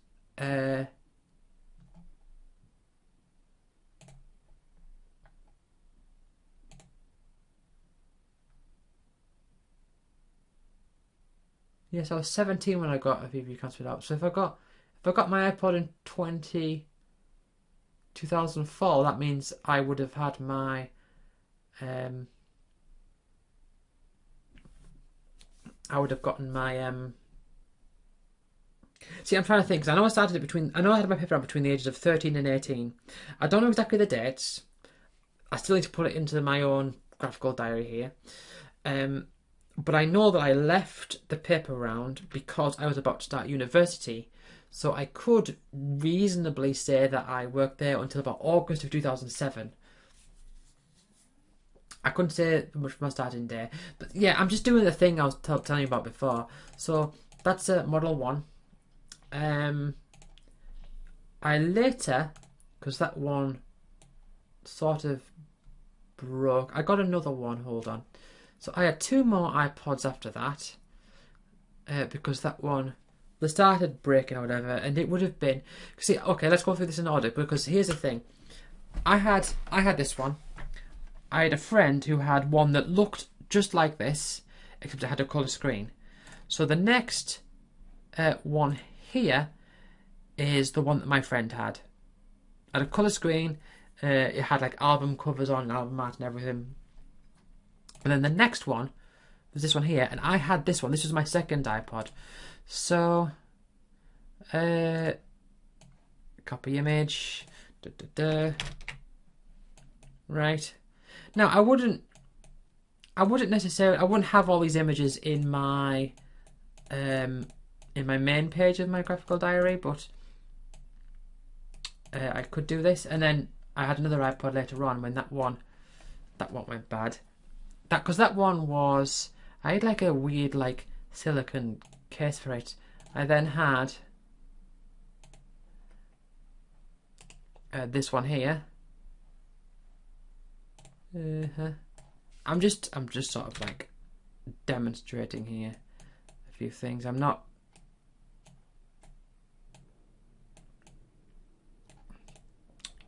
yes, I was 17 when I got a VV transferred out. So if I got my iPod in 2004, that means I would have had my I would have gotten my see, I'm trying to think, because I know I started it I know I had my paper round between the ages of 13 and 18. I don't know exactly the dates. I still need to put it into my own graphical diary here. But I know that I left the paper round because I was about to start university. So I could reasonably say that I worked there until about August of 2007. I couldn't say much from my starting day. But yeah, I'm just doing the thing I was telling you about before. So that's Model 1. I later, because that one sort of broke. I got another one, hold on. So I had 2 more iPods after that, because that one, they started breaking or whatever, and it would have been, see, okay, let's go through this in order, because here's the thing. I had this one. I had a friend who had one that looked just like this, except it had a colour screen. So the next one here is the one that my friend had. Had a colour screen, it had like album covers on, album art and everything. And then the next one was this one here, and I had this one. This was my second iPod. So, copy image, right. Now I wouldn't necessarily, I wouldn't have all these images in my main page of my graphical diary, but I could do this. And then I had another iPod later on when that one went bad. Because that one was, I had like a weird like silicone case for it. I then had this one here. I'm just sort of like demonstrating here a few things. I'm not.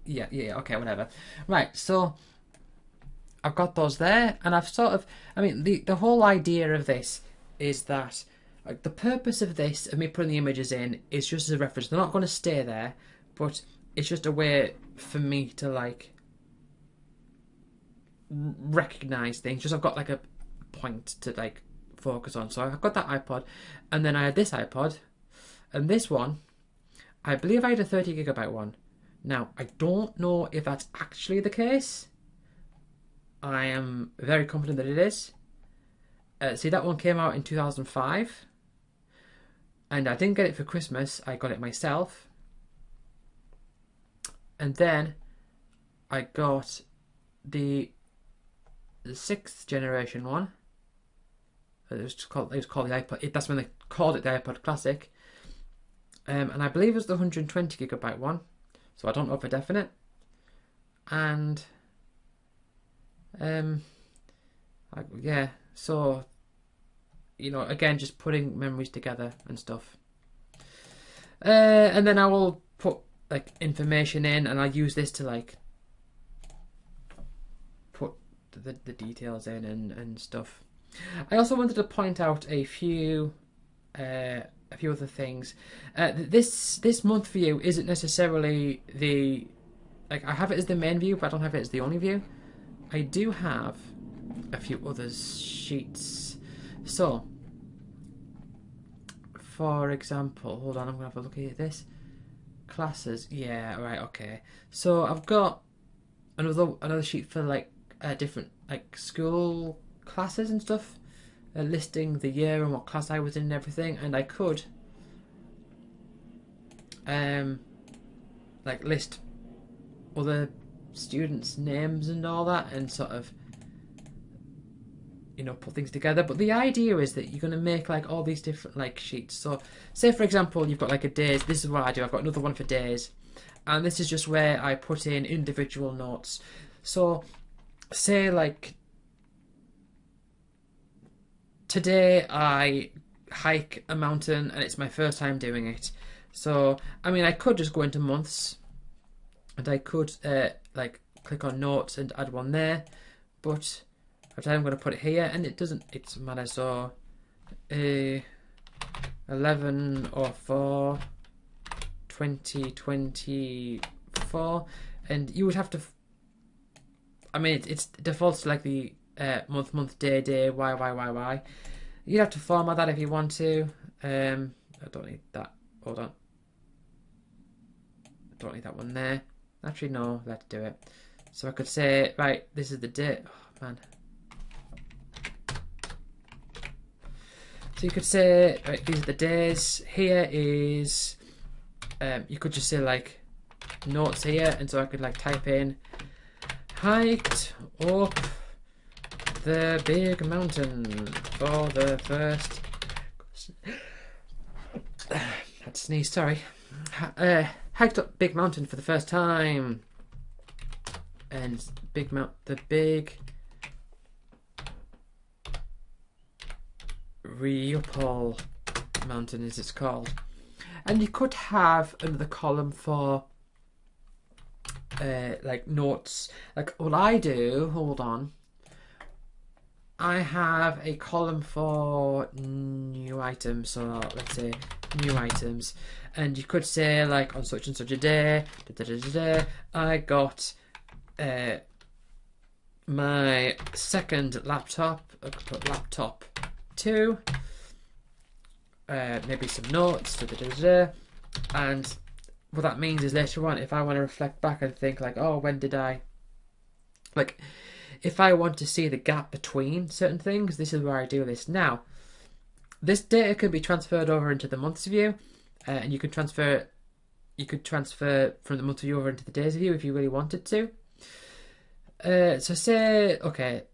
Yeah, okay, whatever. Right, so I've got those there, and I've sort of, I mean, the whole idea of this is that, like, the purpose of this, of me putting the images in, is just as a reference. They're not going to stay there, but it's just a way for me to, like, recognise things. Just I've got, like, a point to, like, focus on. So I've got that iPod, and then I had this iPod, and this one, I believe I had a 30GB one. Now, I don't know if that's actually the case. I am very confident that it is. See, that one came out in 2005. And I didn't get it for Christmas. I got it myself. And then I got the 6th generation one. It was called the iPod. That's when they called it the iPod Classic. And I believe it was the 120GB one. So I don't know for definite. And yeah, so, you know, again, just putting memories together and stuff. And then I will put like information in, and I'll use this to like put the details in and stuff. I also wanted to point out a few other things. This month view isn't necessarily the, like, I have it as the main view, but I don't have it as the only view. I do have a few other sheets. So, for example, hold on, I'm gonna have a look at this. Classes, yeah, right, okay. So I've got another sheet for like different like school classes and stuff, listing the year and what class I was in and everything. And I could like list other students' names and all that, and sort of, you know, put things together. But the idea is that you're going to make like all these different like sheets. So say for example you've got like a days. This is what I do. I've got another one for days, and this is just where I put in individual notes. So say like today I hike a mountain and it's my first time doing it. So I mean, I could just go into months, and I could like click on notes and add one there, but I'm going to put it here, and it doesn't matter. So 11/04/2024, and you would have to, I mean, it defaults to like the month, day, y. You'd have to format that if you want to. I don't need that. Hold on. Don't need that one there. Actually, no, let's do it. So I could say, right, this is the date. Oh, man. So you could say, right, these are the days. Here is, you could just say like notes here, and so I could like type in hiked up the big mountain for the first. Had to sneeze. Sorry. Hiked up big mountain for the first time. and the big Ryupol mountain, as it's called. And you could have another column for like notes. Like what I do, hold on. I have a column for new items, so let's say new items, and you could say like on such and such a day, I got my second laptop. I could put laptop 2, maybe some notes, and what that means is later on, if I want to reflect back and think like, oh, when did I, like, if I want to see the gap between certain things, this is where I do this. Now, this data can be transferred over into the months view, and you could transfer from the month view over into the days view if you really wanted to. So say, okay,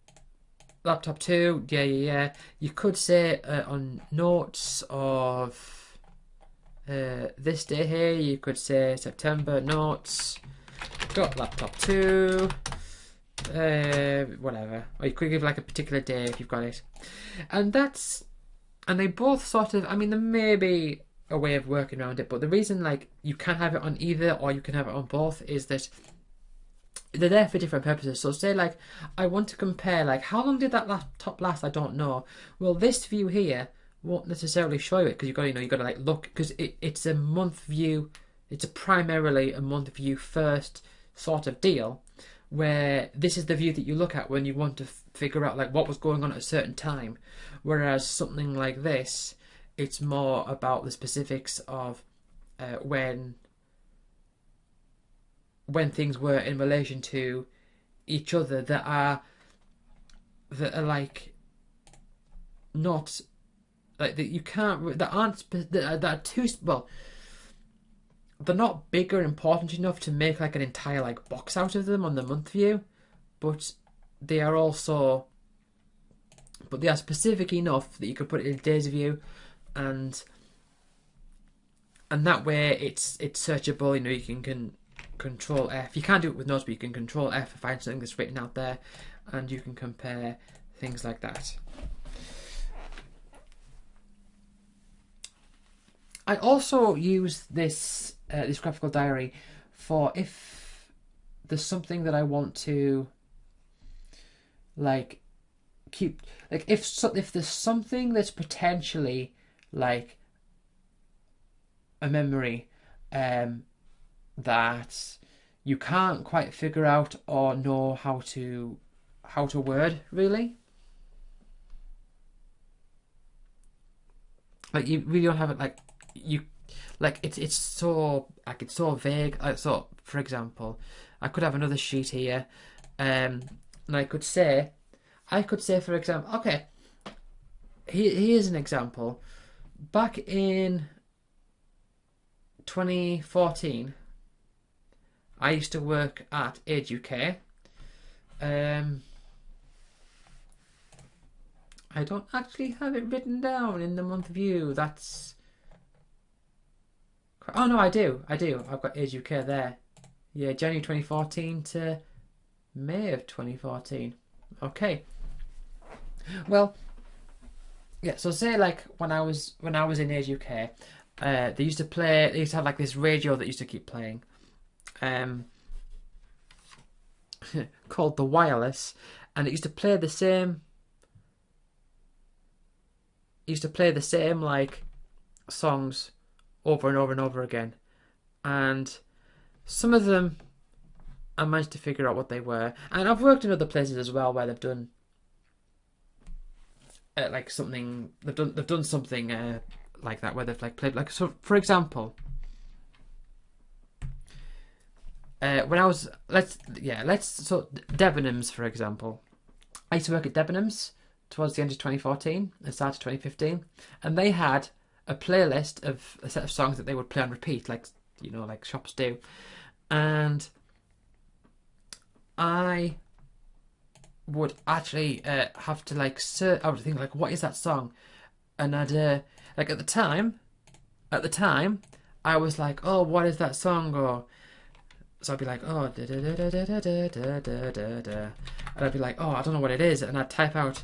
laptop 2, yeah. You could say on notes of this day here, you could say September notes, got laptop 2, whatever. Or you could give like a particular day if you've got it. And they both sort of, I mean, there may be a way of working around it, but the reason like you can have it on either or you can have it on both is that they're there for different purposes. So say like I want to compare like how long did that laptop last? I don't know. Well, this view here won't necessarily show it because you got to like look, because it's a month view. It's primarily a month view first sort of deal, where this is the view that you look at when you want to figure out like what was going on at a certain time. Whereas something like this, it's more about the specifics of when things were in relation to each other that are like not like that you can't, that aren't, that are too, well, they're not big or important enough to make like an entire like box out of them on the month view, but they are specific enough that you could put it in days view, and that way it's searchable. You can control F. You can't do it with notes, but you can control F and find something that's written out there, and you can compare things like that. I also use this graphical diary for if there's something that I want to like keep, like if there's something that's potentially like a memory that you can't quite figure out or know how to word really. Like you really don't have it, like you, like it's so like it's so vague. So for example, I could have another sheet here, and I could say for example, okay, here's an example. Back in 2014, I used to work at Age UK. I don't actually have it written down in the month view. That's... Oh no, I do. I've got Age UK there. Yeah, January 2014 to May of 2014. Okay. Well, yeah. So say like when I was in Age UK, they used to have like this radio that used to keep playing, called the Wireless, and it used to play the same. Like songs over and over and over again, and some of them I managed to figure out what they were. And I've worked in other places as well where they've done like something. They've done something like that, where they've like played like, so for example, when I was so Debenhams, for example, I used to work at Debenhams towards the end of 2014 and start of 2015, and they had a playlist of a set of songs that they would play on repeat, like like shops do, and I would actually have to like search. I would think like, what is that song? And I'd like at the time I was like, oh, what is that song? Or So I'd be like, oh, da da da da da da da da da da, and I'd be like, oh, I don't know what it is, and I'd type out,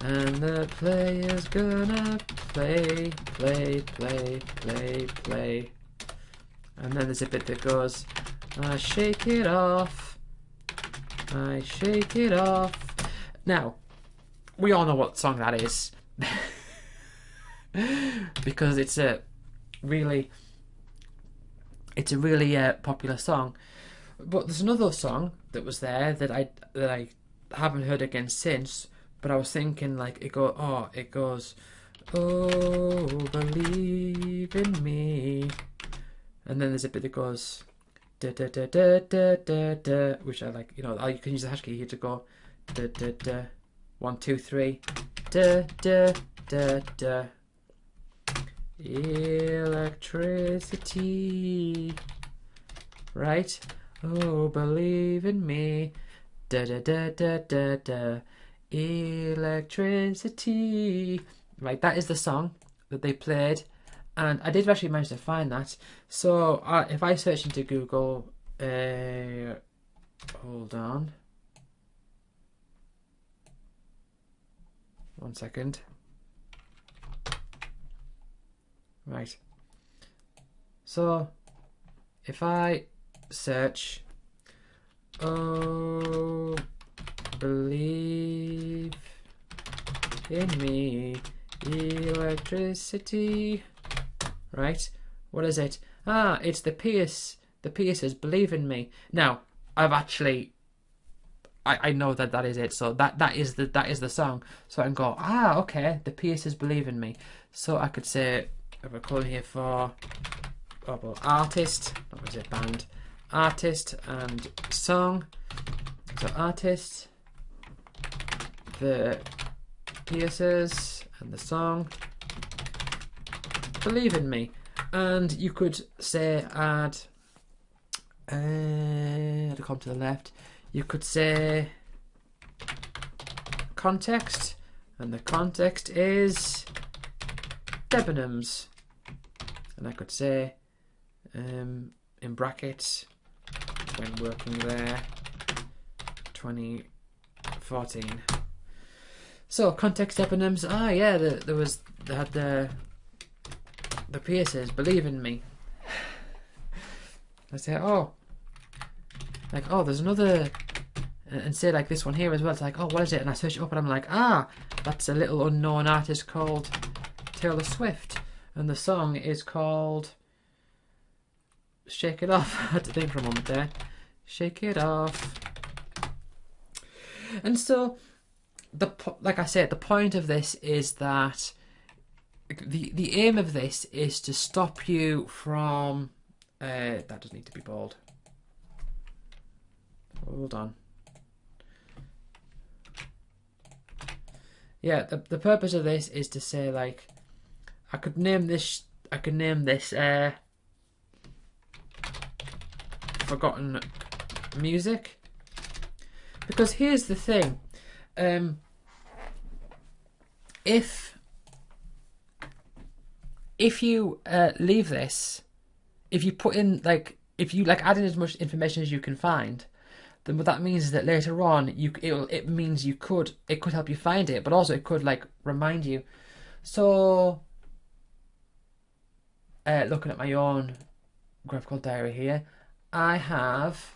and the player's gonna play, play, play, play, play, and then there's a bit that goes, I shake it off, I shake it off. Now, we all know what song that is, because it's a really popular song. But there's another song that was there that I haven't heard again since. But I was thinking like it goes, oh, believe in me, and then there's a bit that goes da da da da da da da, which I like. You know, you can use the hash key here to go da da da, 1 2 3, da da da da. Electricity, right? Oh, believe in me, da da da da da da. Electricity, right? That is the song that they played, and I did actually manage to find that. So if I search into Google, hold on, 1 second. Right. So if I search, oh, believe in me, electricity, right? What is it? Ah, it's the Pierce. The Pierces, Believe in Me. Now, I've actually, I know that is it. So that is the song. So I can go, ah, okay, the Pierces, Believe in Me. So I could say, if we're calling here for, artist, not going to say band, artist and song. So artist, the Pierces, and the song, Believe in Me. And you could say add, to come to the left, you could say context, and the context is Debenhams. And I could say, in brackets, when working there, 2014. So context Debenhams. Ah, yeah, they had the Pierces, Believe in Me. I say, oh, like, oh, there's another, and say like this one here as well. It's like, oh, what is it? And I search it up, and I'm like, ah, that's a little unknown artist called Taylor Swift. And the song is called Shake It Off. I had to think for a moment there. Shake It Off. And so, like I said, the point of this is that the aim of this is to stop you from... that does need to be bold. Hold on. Yeah, the purpose of this is to say, like, I could name this Forgotten Music, because here's the thing, if you leave this, if you put in, like, if you add in as much information as you can find, then what that means is that later on it means it could help you find it, but also it could like remind you. So looking at my own graphical diary here, I have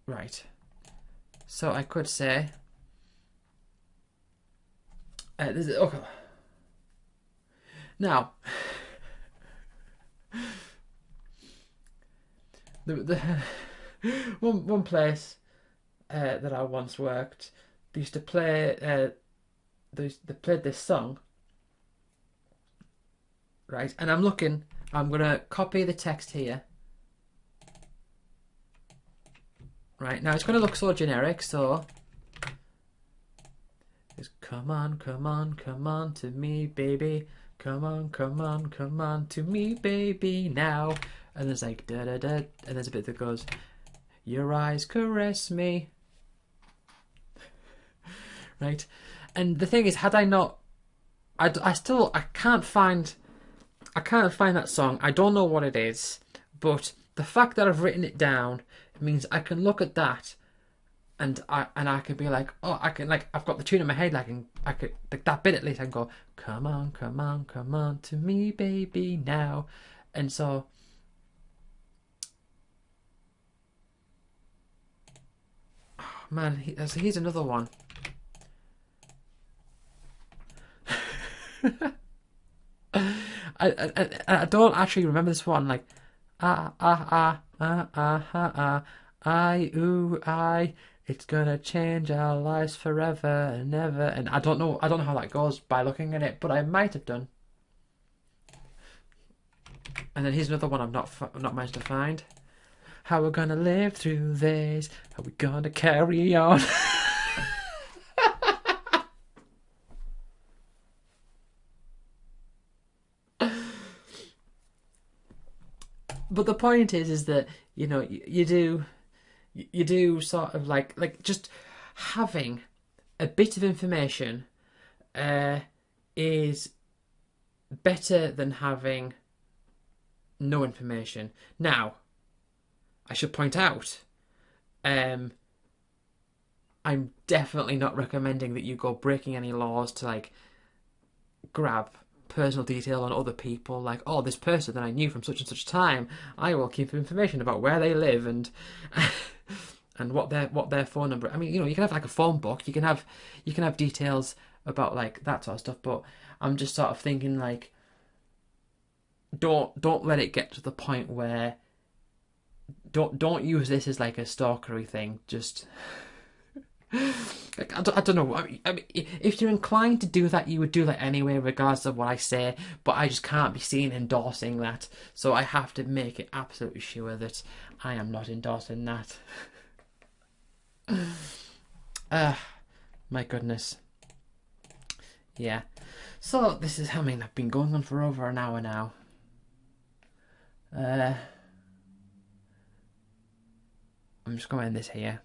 right. So I could say okay. Now the one place that I once worked, they used to play they played this song, right? And I'm gonna copy the text here. Right, now it's gonna look so generic, so it's come on, come on, come on to me, baby. Come on, come on, come on to me, baby, now. and there's like da da da, and there's a bit that goes, "Your eyes caress me." Right, and the thing is, had I not, I can't find that song. I don't know what it is, but the fact that I've written it down means I can look at that and I could be like, oh, I can, like, I've got the tune in my head, like, I could, like, that bit at least, I can go, come on, come on, come on to me, baby, now. And so, oh, man, here's another one. I don't actually remember this one, like, I, ooh, I, it's gonna change our lives forever and ever. And I don't know how that goes by looking at it, but I might have done. And then here's another one I've not managed to find. How we're gonna live through this? How we gonna carry on? But the point is that, you know, you do sort of like just having a bit of information is better than having no information. Now, I should point out, I'm definitely not recommending that you go breaking any laws to like grab personal detail on other people, like, oh, this person that I knew from such and such time, I will keep information about where they live and and what their phone number. I mean, you know, you can have like a phone book, you can have details about like that sort of stuff, but I'm just sort of thinking like, don't let it get to the point where don't use this as like a stalkery thing. Just I don't know. I mean, if you're inclined to do that, you would do that anyway, regardless of what I say. But I just can't be seen endorsing that, so I have to make it absolutely sure that I am not endorsing that. My goodness. Yeah. So this is, I mean, I've been going on for over an hour now. I'm just going to end this here.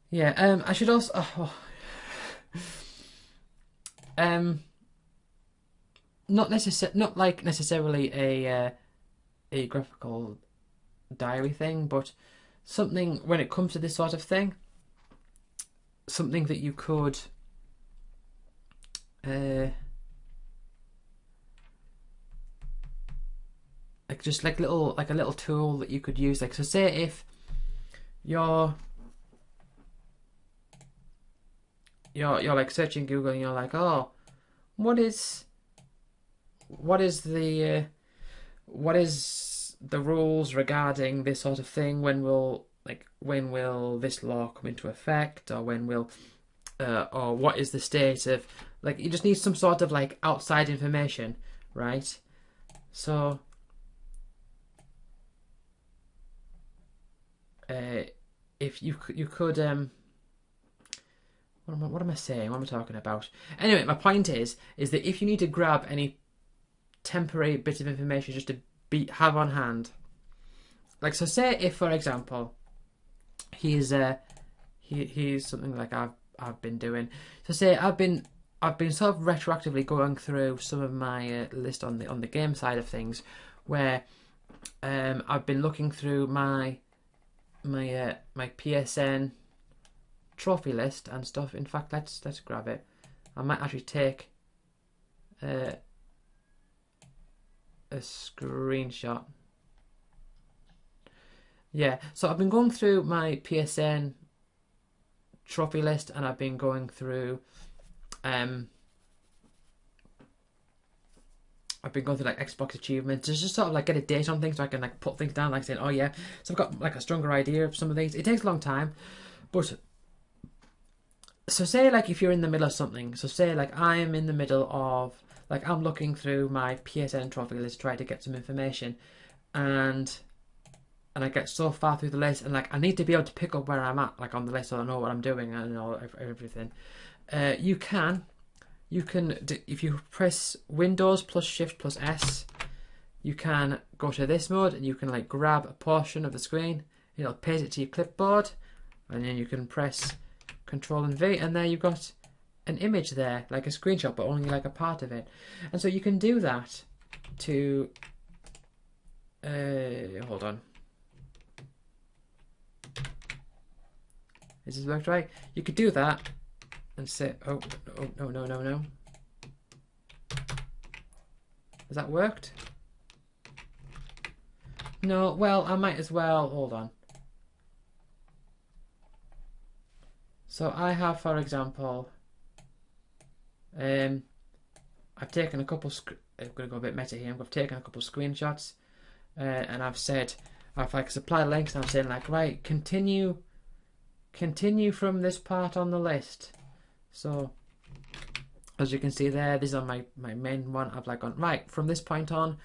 Yeah, I should also not necessarily a graphical diary thing, but something when it comes to this sort of thing, something that you could like just like a little tool that you could use. Like, so say if you're like searching Google and you're like, oh, what is the rules regarding this sort of thing? When will this law come into effect, or when will or what is the state of, like, you just need some sort of like outside information, right? So if you could what am I saying? What am I talking about? Anyway, my point is that if you need to grab any temporary bit of information just to have on hand, like, so say if, for example, here's something like I've been doing. So say I've been sort of retroactively going through some of my list on the game side of things, where I've been looking through my PSN trophy list and stuff. In fact, let's grab it. I might actually take a screenshot. Yeah, so I've been going through my PSN trophy list, and I've been going through like Xbox achievements, just sort of like get a date on things, so I can like put things down, like saying, oh yeah, so I've got like a stronger idea of some of these. It takes a long time, but so say like if you're in the middle of something, so say like I am in the middle of, like, I'm looking through my PSN trophy list, trying to get some information, and I get so far through the list, and like I need to be able to pick up where I'm at, like on the list, so I know what I'm doing and know everything. You can if you press Windows plus Shift plus S, you can go to this mode and you can like grab a portion of the screen, it'll paste it to your clipboard, and then you can press Control and V, and there you've got an image there, like a screenshot, but only like a part of it. And so you can do that to hold on. Is this worked right? You could do that and say, oh no. Has that worked? No, well, I might as well, hold on. So I have, for example, I've taken a couple, I'm going to go a bit meta here, I've taken a couple screenshots and I've said, I've like supplied links and I'm saying like, right, continue from this part on the list. So as you can see there, this is on my main one. I've like gone, right, from this point on,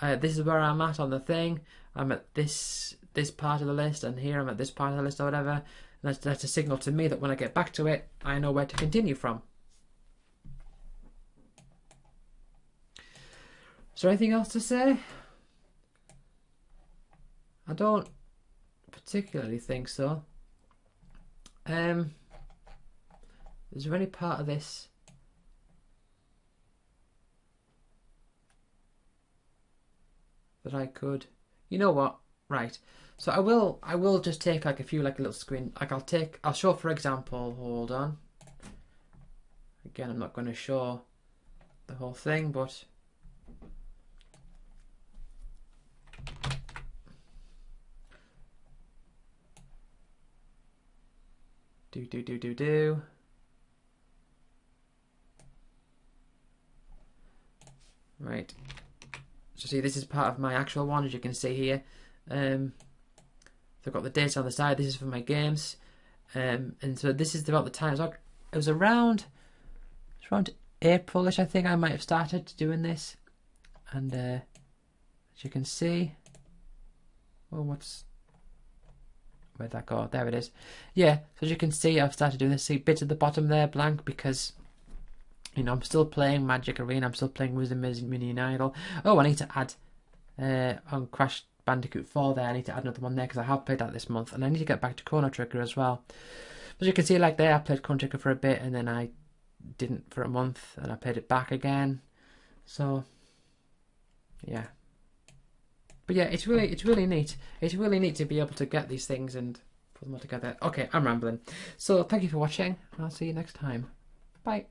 this is where I'm at on the thing. I'm at this part of the list, and here I'm at this part of the list or whatever. And that's a signal to me that when I get back to it, I know where to continue from. Is there anything else to say? I don't particularly think so. Is there any part of this that I could, you know what, right, so I will just take like a few like a little screen, like I'll show, for example, hold on, again I'm not going to show the whole thing, but do right. So see, this is part of my actual one, as you can see here. So I've got the data on the side. This is for my games, and so this is about the time. So it was around Aprilish, I think. I might have started doing this, and as you can see, well, where'd that go? There it is. Yeah. So as you can see, I've started doing this. See, bits at the bottom there blank because, you know, I'm still playing Magic Arena. I'm still playing Wisdom Minion Idol. Oh, I need to add on Crash Bandicoot 4 there. I need to add another one there because I have played that this month. And I need to get back to Chrono Trigger as well. As you can see, like there, I played Chrono Trigger for a bit and then I didn't for a month. And I played it back again. So, yeah. But yeah, it's really neat. It's really neat to be able to get these things and put them all together. Okay, I'm rambling. So, thank you for watching. I'll see you next time. Bye.